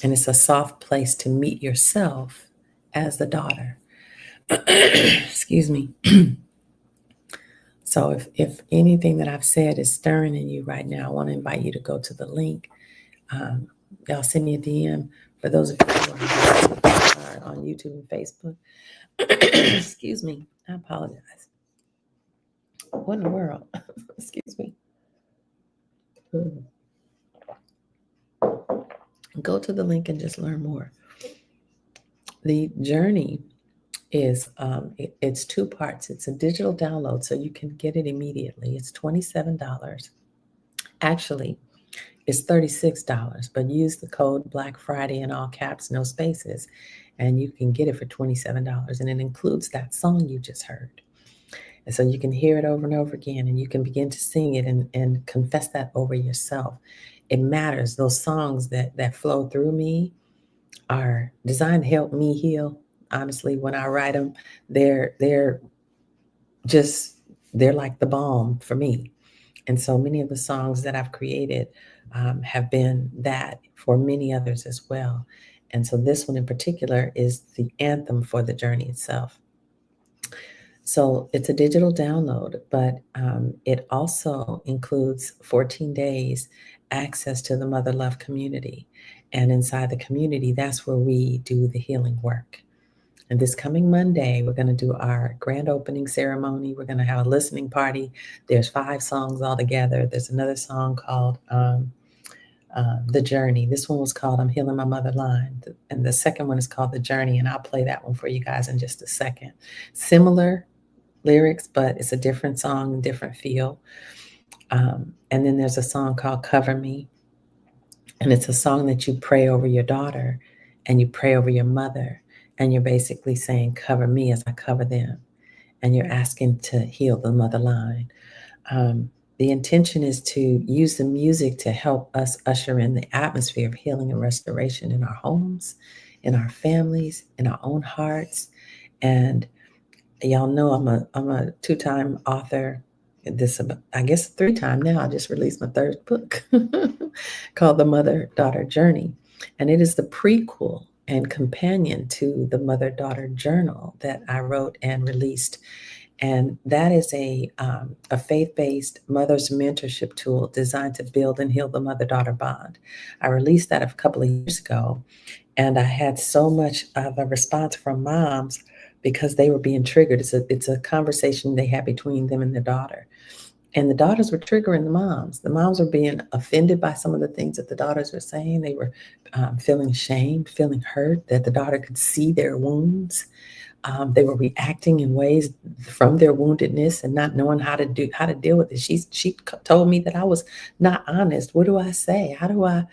And it's a soft place to meet yourself as the daughter. Excuse me. So if anything that I've said is stirring in you right now, I want to invite you to go to the link. Y'all send me a DM. For those of you who are on YouTube and Facebook. Excuse me. I apologize. What in the world? Excuse me. Go to the link and just learn more. The journey is it's two parts. It's a digital download, so you can get it immediately. It's $27. Actually, it's $36, but use the code Black Friday in all caps, no spaces, and you can get it for $27. And it includes that song you just heard. And so you can hear it over and over again, and you can begin to sing it and confess that over yourself. It matters. Those songs that flow through me are designed to help me heal. Honestly, when I write them, they're just they're like the balm for me. And so many of the songs that I've created have been that for many others as well. And so this one in particular is the anthem for the journey itself. So it's a digital download, but it also includes 14 days access to the Mother Love community. And inside the community, that's where we do the healing work. And this coming Monday, we're going to do our grand opening ceremony. We're going to have a listening party. There's 5 songs altogether. There's another song called The Journey. This one was called I'm Healing My Mother Line. And the second one is called The Journey. And I'll play that one for you guys in just a second. Similar lyrics, but it's a different song, different feel. And then there's a song called Cover Me. And it's a song that you pray over your daughter and you pray over your mother. And you're basically saying, cover me as I cover them. And you're asking to heal the mother line. The intention is to use the music to help us usher in the atmosphere of healing and restoration in our homes, in our families, in our own hearts. And y'all know I'm a 2-time author. I guess 3-time now. I just released my 3rd book called The Mother-Daughter Journey. And it is the prequel and companion to the Mother-Daughter Journal that I wrote and released. And that is a faith-based mother's mentorship tool designed to build and heal the mother-daughter bond. I released that a couple of years ago, and I had so much of a response from moms because they were being triggered. It's a conversation they had between them and their daughter. And the daughters were triggering the moms. The moms were being offended by some of the things that the daughters were saying. They were feeling shamed, feeling hurt, that the daughter could see their wounds. They were reacting in ways from their woundedness and not knowing how to deal with it. She told me that I was not honest. What do I say? How do I?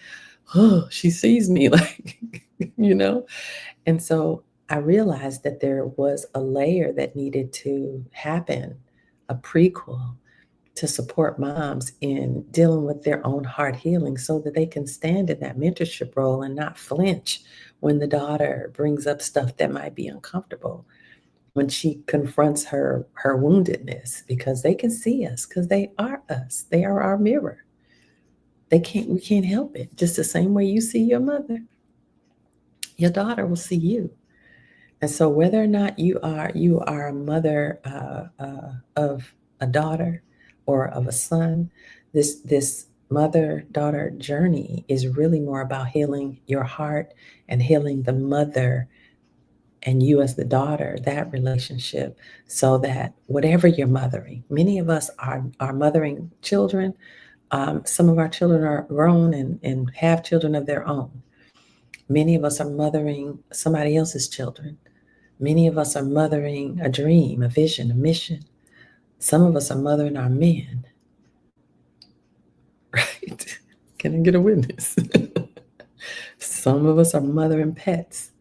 Oh, she sees me like, you know. And so I realized that there was a layer that needed to happen, a prequel to support moms in dealing with their own heart healing so that they can stand in that mentorship role and not flinch when the daughter brings up stuff that might be uncomfortable, when she confronts her woundedness, because they can see us, because they are us. They are our mirror. We can't help it. Just the same way you see your mother, your daughter will see you. And so whether or not you are a mother of a daughter or of a son, this mother-daughter journey is really more about healing your heart and healing the mother and you as the daughter, that relationship, so that whatever you're mothering, many of us are mothering children. Some of our children are grown and have children of their own. Many of us are mothering somebody else's children. Many of us are mothering a dream, a vision, a mission. Some of us are mothering our men, right? Can I get a witness? Some of us are mothering pets.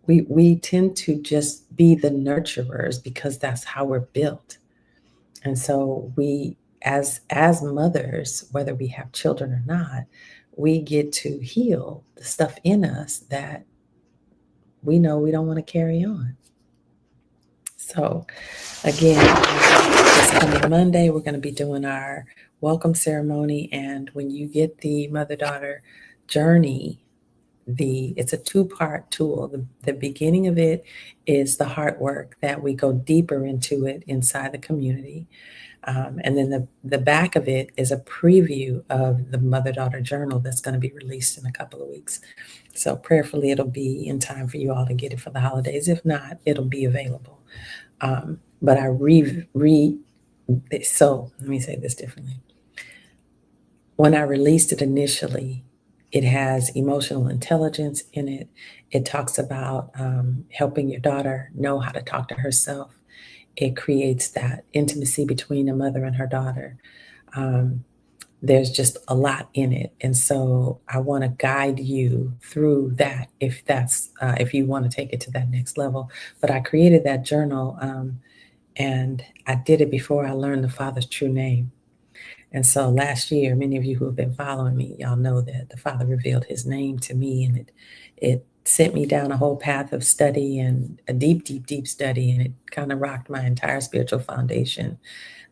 We tend to just be the nurturers because that's how we're built. And so we, as mothers, whether we have children or not, we get to heal the stuff in us that we know we don't want to carry on. So again, this coming Monday, we're going to be doing our welcome ceremony. And when you get the mother-daughter journey, it's a two-part tool. The beginning of it is the heart work that we go deeper into it inside the community. And then the back of it is a preview of the mother-daughter journal that's going to be released in a couple of weeks. So prayerfully, it'll be in time for you all to get it for the holidays. If not, it'll be available. But so let me say this differently. When I released it initially, it has emotional intelligence in it. It talks about helping your daughter know how to talk to herself. It creates that intimacy between a mother and her daughter. There's just a lot in it. And so I want to guide you through that if you want to take it to that next level. But I created that journal and I did it before I learned the Father's true name. And so last year, many of you who have been following me, y'all know that the Father revealed his name to me, and it sent me down a whole path of study, and a deep, deep, deep study, and it kind of rocked my entire spiritual foundation.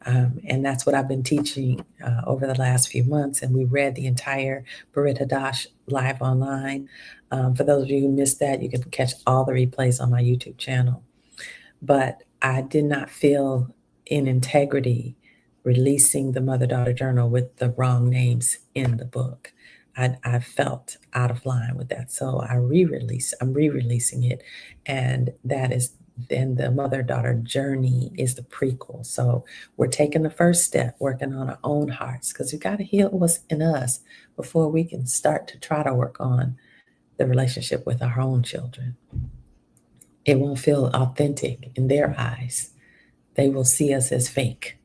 And that's what I've been teaching over the last few months. And we read the entire Berit Hadash live online. For those of you who missed that, you can catch all the replays on my YouTube channel. But I did not feel in integrity releasing the mother-daughter journal with the wrong names in the book. I felt out of line with that. So I'm re-releasing it. And that is then the mother-daughter journey is the prequel. So we're taking the first step, working on our own hearts, because we got to heal what's in us before we can start to try to work on the relationship with our own children. It won't feel authentic in their eyes. They will see us as fake.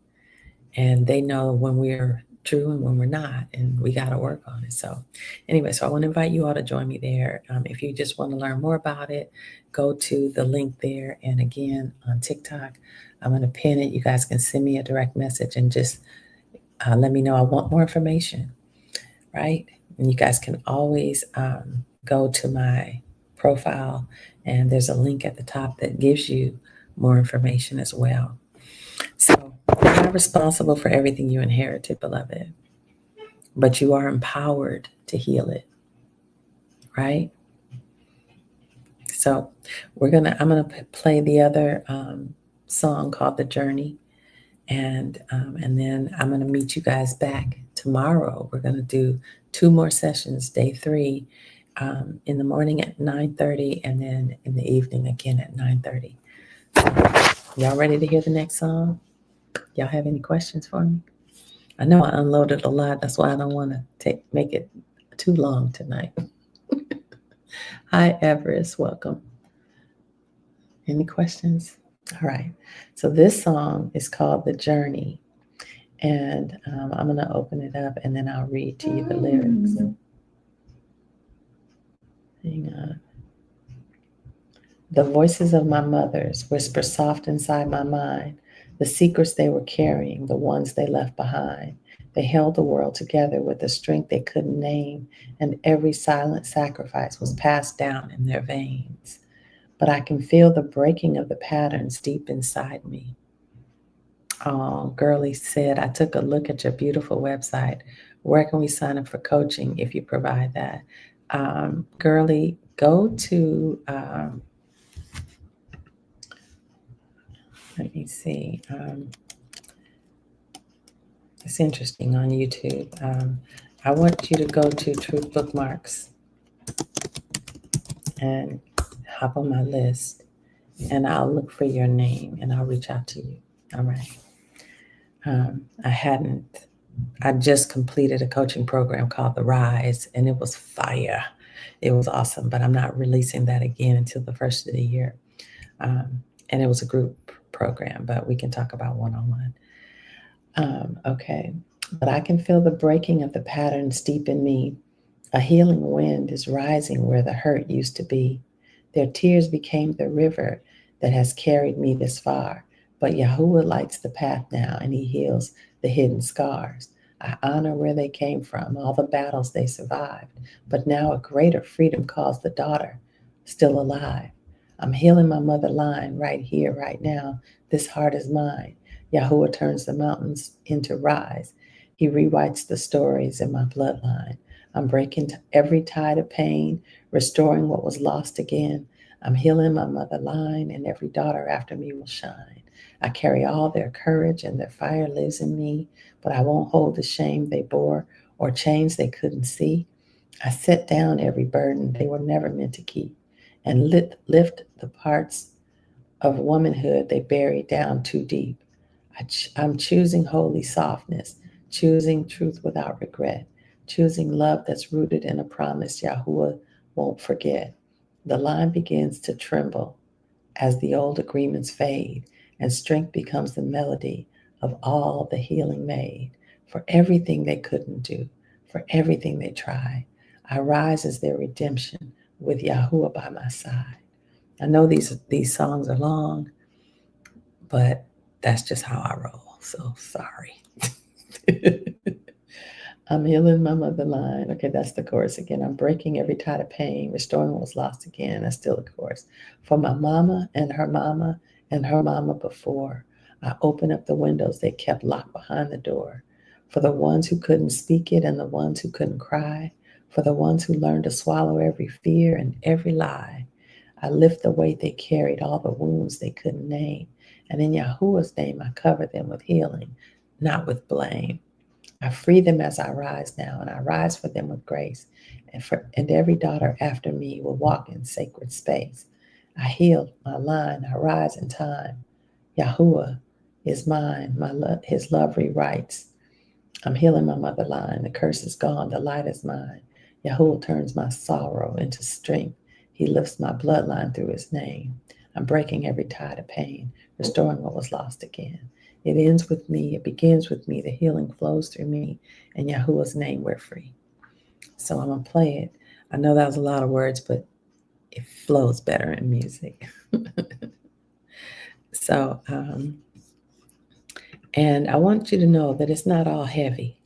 And they know when we're true and when we're not, and we got to work on it. So anyway, so I want to invite you all to join me there. If you just want to learn more about it, go to the link there. And again, on TikTok, I'm going to pin it. You guys can send me a direct message and just let me know I want more information, right? And you guys can always go to my profile, and there's a link at the top that gives you more information as well. So you're not responsible for everything you inherited, beloved, but you are empowered to heal it, right? So I'm gonna play the other song called "The Journey," and then I'm gonna meet you guys back tomorrow. We're gonna do 2 more sessions, day 3, in the morning at 9:30, and then in the evening again at 9:30. So, y'all ready to hear the next song? Y'all have any questions for me? I know I unloaded a lot. That's why I don't want to make it too long tonight. Hi, Everest. Welcome. Any questions? All right. So this song is called "The Journey," and I'm going to open it up, and then I'll read to you the lyrics. Hang on. The voices of my mothers whisper soft inside my mind, the secrets they were carrying, the ones they left behind. They held the world together with a strength they couldn't name, and every silent sacrifice was passed down in their veins. But I can feel the breaking of the patterns deep inside me. Oh, Girlie said, I took a look at your beautiful website. Where can we sign up for coaching if you provide that? Girlie, go to... let me see. It's interesting on YouTube. I want you to go to Truth Bookmarks and hop on my list, and I'll look for your name and I'll reach out to you. All right. I just completed a coaching program called The Rise, and it was fire. It was awesome, but I'm not releasing that again until the first of the year. And it was a group program, but we can talk about one-on-one. Okay. But I can feel the breaking of the patterns deep in me. A healing wind is rising where the hurt used to be. Their tears became the river that has carried me this far. But YAHUAH lights the path now, and he heals the hidden scars. I honor where they came from, all the battles they survived. But now a greater freedom calls the daughter, still alive. I'm healing my mother line right here, right now. This heart is mine. YAHUAH turns the mountains into rise. He rewrites the stories in my bloodline. I'm breaking every tide of pain, restoring what was lost again. I'm healing my mother line, and every daughter after me will shine. I carry all their courage, and their fire lives in me, but I won't hold the shame they bore or chains they couldn't see. I set down every burden they were never meant to keep, and lift the parts of womanhood they buried down too deep. I'm choosing holy softness, choosing truth without regret, choosing love that's rooted in a promise YAHUAH won't forget. The line begins to tremble as the old agreements fade, and strength becomes the melody of all the healing made. For everything they couldn't do, for everything they tried, I rise as their redemption with YAHUAH by my side. I know these songs are long, but that's just how I roll. So sorry. I'm healing my mother line. Okay, that's the chorus again. I'm breaking every tide of pain, restoring what was lost again. That's still the chorus. For my mama and her mama and her mama before, I open up the windows they kept locked behind the door. For the ones who couldn't speak it and the ones who couldn't cry. For the ones who learned to swallow every fear and every lie. I lift the weight they carried, all the wounds they couldn't name. And in YAHUAH's name, I cover them with healing, not with blame. I free them as I rise now, and I rise for them with grace. And every daughter after me will walk in sacred space. I heal my line, I rise in time. YAHUAH is mine, his love rewrites. I'm healing my mother line, the curse is gone, the light is mine. YAHUAH turns my sorrow into strength. He lifts my bloodline through his name. I'm breaking every tide of pain, restoring what was lost again. It ends with me. It begins with me. The healing flows through me. In YAHUAH's name, we're free. So I'm going to play it. I know that was a lot of words, but it flows better in music. So, and I want you to know that it's not all heavy.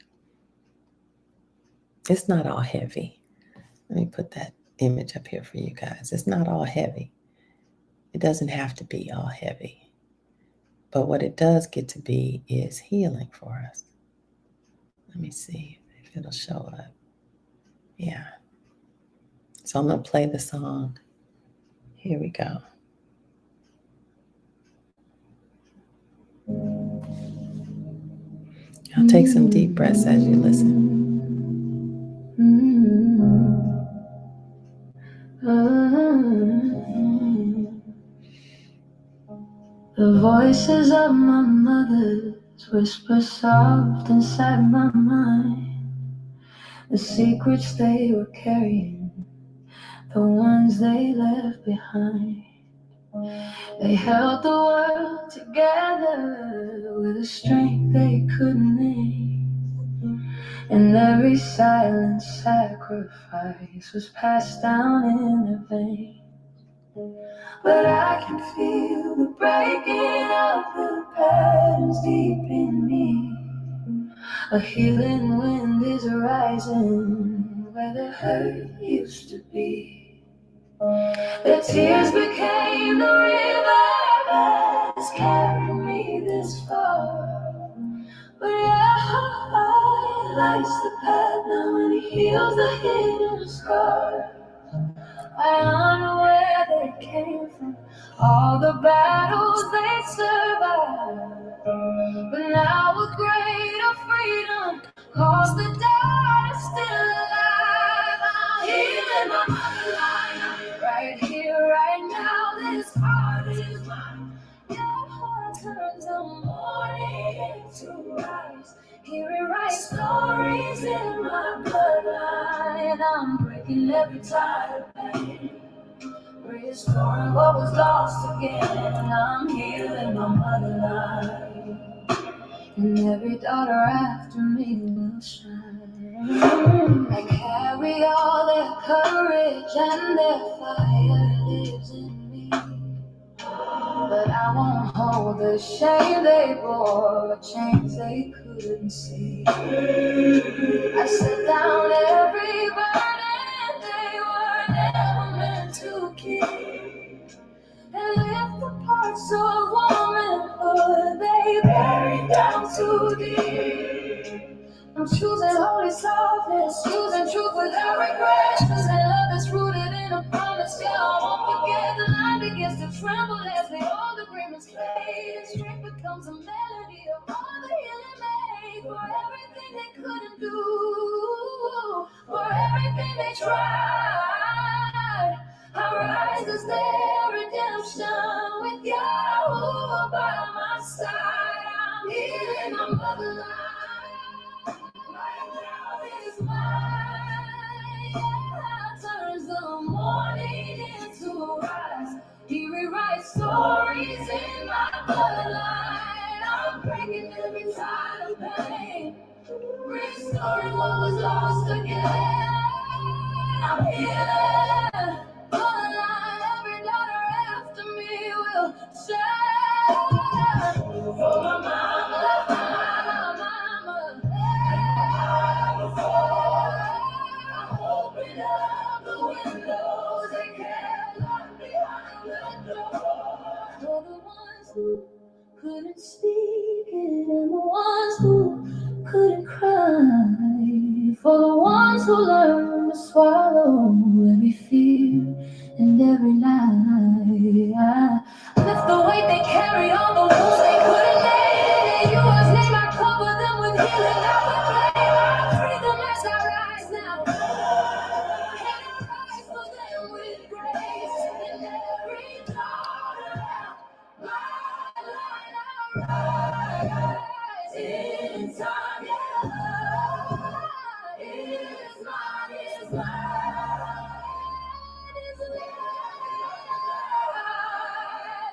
It's not all heavy. Let me put that image up here for you guys. It's not all heavy. It doesn't have to be all heavy. But what it does get to be is healing for us. Let me see if it'll show up. Yeah. So I'm going to play the song. Here we go. I'll take some deep breaths as you listen. The voices of my mothers whisper soft inside my mind. The secrets they were carrying, the ones they left behind. They held the world together with a strength they couldn't name. And every silent sacrifice was passed down in their veins. But I can feel the breaking of the patterns deep in me. A healing wind is rising where the hurt used to be. The tears became the river that's carried me this far. But yeah, lights the path now and he heals the hidden scars. I honor where they came from, all the battles they survived. But now a greater freedom calls the dead are still alive. I'm healing my motherline right here, right to rise. He rewrites stories in my bloodline. I'm breaking every tie of pain, restoring what was lost again. I'm healing my motherline, and every daughter after me will shine. I carry all their courage and their fire lives in me. But I won't hold the shame they bore, or chains they couldn't see. I set down every burden they were never meant to keep, and lift the parts of womanhood they buried down too deep. I'm choosing holy softness, choosing truth without regret, choosing love that's rooted in a promise. Yeah, I won't forget. The line begins to tremble as the old agreements fade, and strength becomes a melody of all the healing made. For everything they couldn't do, for everything they tried, I rise as their redemption with YAHUAH by my side. I'm healing my motherline. Is mine. Turns the morning into rise. He rewrites stories in my bloodline. I'm breaking every tie of pain, restoring what was lost again. I'm healing bloodline. Every daughter after me will shine. For my mama. Open up the windows, they can't lock behind the door. For the ones who couldn't speak it, and the ones who couldn't cry. For the ones who learned to swallow every fear and every lie. Lift the weight they carry, all the wounds they couldn't name. In yours name I cover them with healing, not with blame. I free them as I rise now, and I rise for them with grace. In every daughter, my line I rise. In time, yeah, is mine, is mine.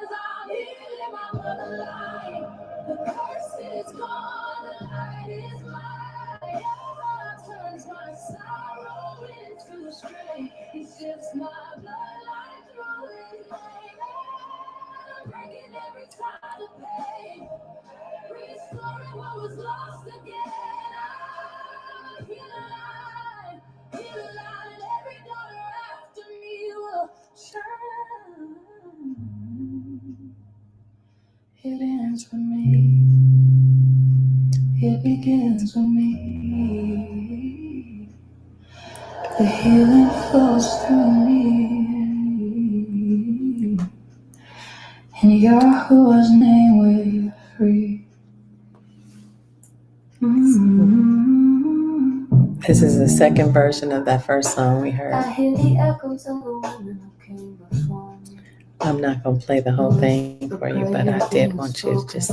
I'm healing my motherline. The curse is gone, the light is mine. God turns my sorrow into strength. He shifts my bloodline through his name. I'm breaking every tie of pain, restoring what was lost again. I'm healing, and every daughter after me will shine. It ends with me. It begins with me. The healing flows through me. In Yahuwah's name we're free. This is the second version of that first song we heard. I hear the echoes of the women who came before me. I'm not going to play the whole thing for you, but I did want you to just,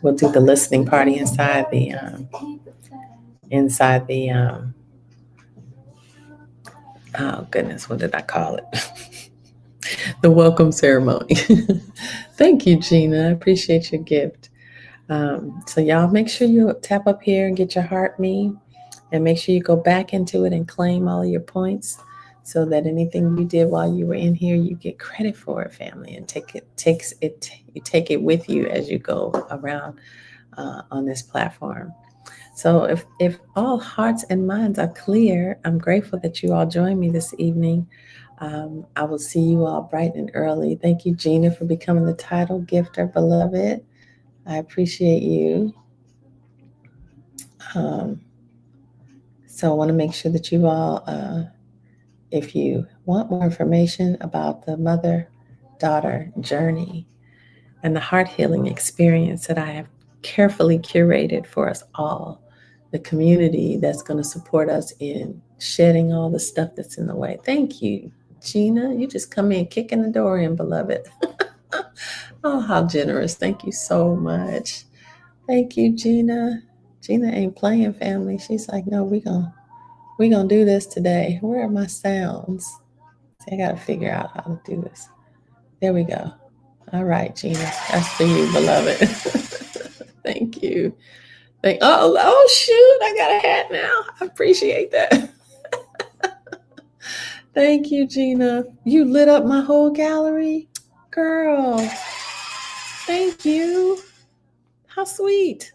we'll do the listening party inside the oh goodness, what did I call it? The welcome ceremony. Thank you, Gina. I appreciate your gift. So y'all make sure you tap up here and get your heart me, and make sure you go back into it and claim all of your points, so that anything you did while you were in here, you get credit for it, family, and you take it with you as you go around on this platform. So if all hearts and minds are clear, I'm grateful that you all joined me this evening. I will see you all bright and early. Thank you, Gina, for becoming the title gifter, beloved. I appreciate you. So I want to make sure that you all, if you want more information about the mother-daughter journey and the heart healing experience that I have carefully curated for us all, the community that's going to support us in shedding all the stuff that's in the way. Thank you, Gina. You just come in kicking the door in, beloved. Oh, how generous. Thank you so much. Thank you, Gina. Gina ain't playing, family. She's like, no, we gonna do this today. Where are my sounds? See, I gotta figure out how to do this. There we go. All right, Gina. That's for you, beloved. Thank you. Oh shoot, I got a hat now. I appreciate that. Thank you, Gina. You lit up my whole gallery. Girl, thank you. How sweet.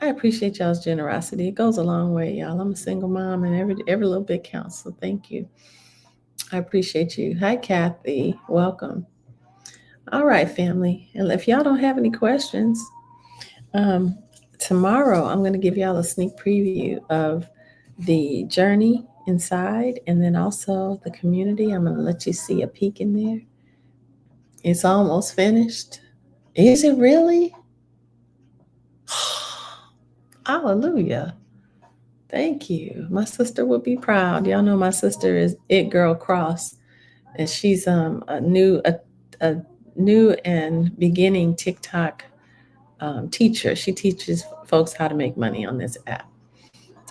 I appreciate y'all's generosity. It goes a long way, y'all. I'm a single mom and every little bit counts. So thank you. I appreciate you. Hi, Kathy. Welcome. All right, family. And if y'all don't have any questions, tomorrow I'm going to give y'all a sneak preview of the journey inside and then also the community. I'm going to let you see a peek in there. It's almost finished. Is it really? Hallelujah. Thank you. My sister would be proud. Y'all know my sister is It Girl Cross, and she's a new and beginning TikTok teacher. She teaches folks how to make money on this app,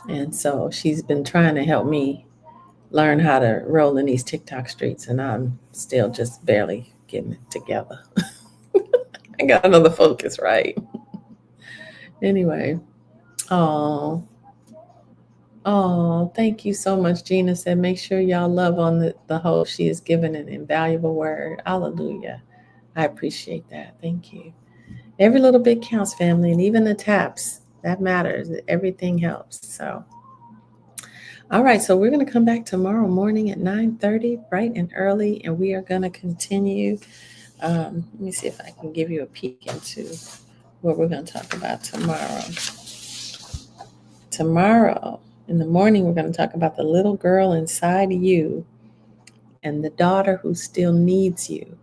and so she's been trying to help me learn how to roll in these TikTok streets, and I'm still just barely getting it together. I got another focus, right? Anyway, oh. Oh, thank you so much. Gina said, make sure y'all love on the host. She has given an invaluable word. Hallelujah. I appreciate that. Thank you. Every little bit counts, family, and even the taps. That matters. Everything helps. So, all right. So we're going to come back tomorrow morning at 9:30, bright and early, and we are going to continue. Let me see if I can give you a peek into what we're going to talk about tomorrow. Tomorrow, in the morning, we're going to talk about the little girl inside you and the daughter who still needs you.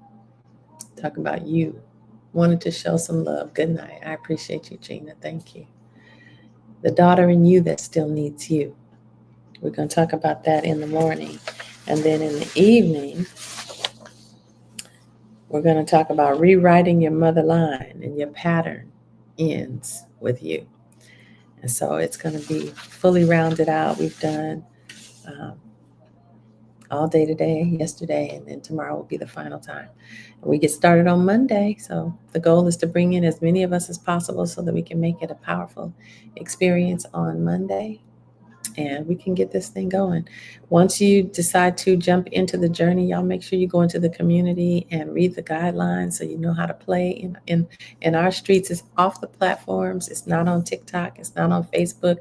Talk about you. Wanted to show some love. Good night. I appreciate you, Gina. Thank you. The daughter in you that still needs you. We're going to talk about that in the morning. And then in the evening, we're going to talk about rewriting your mother line, and your pattern ends with you. And so it's going to be fully rounded out. We've done all day today, yesterday, and then tomorrow will be the final time. And we get started on Monday. So the goal is to bring in as many of us as possible so that we can make it a powerful experience on Monday. And we can get this thing going. Once you decide to jump into the journey, y'all make sure you go into the community and read the guidelines so you know how to play. In our streets, it's off the platforms. It's not on TikTok. It's not on Facebook,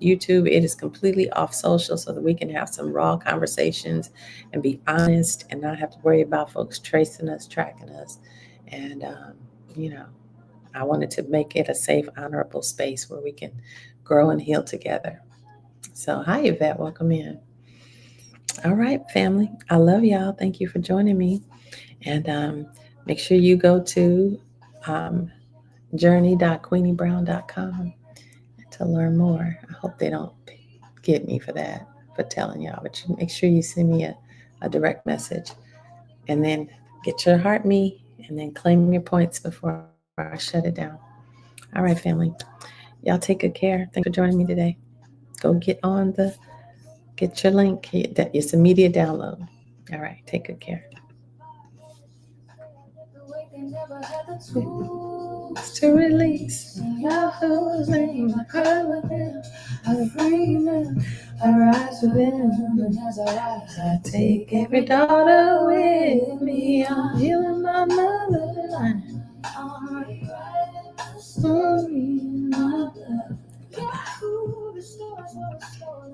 YouTube. It is completely off social so that we can have some raw conversations and be honest and not have to worry about folks tracing us, tracking us. And, I wanted to make it a safe, honorable space where we can grow and heal together. So, hi, Yvette. Welcome in. All right, family. I love y'all. Thank you for joining me. And make sure you go to journey.queeniebrown.com to learn more. I hope they don't get me for that, for telling y'all. But you make sure you send me a direct message. And then get your heart me and then claim your points before I shut it down. All right, family. Y'all take good care. Thanks for joining me today. Go get your link. It's immediate download. All right. Take good care. To release YAHUAH's name, I cry within, I free man, I rise within, and as I rise, I take every daughter with me. I'm healing my motherline. I'm rewriting the story.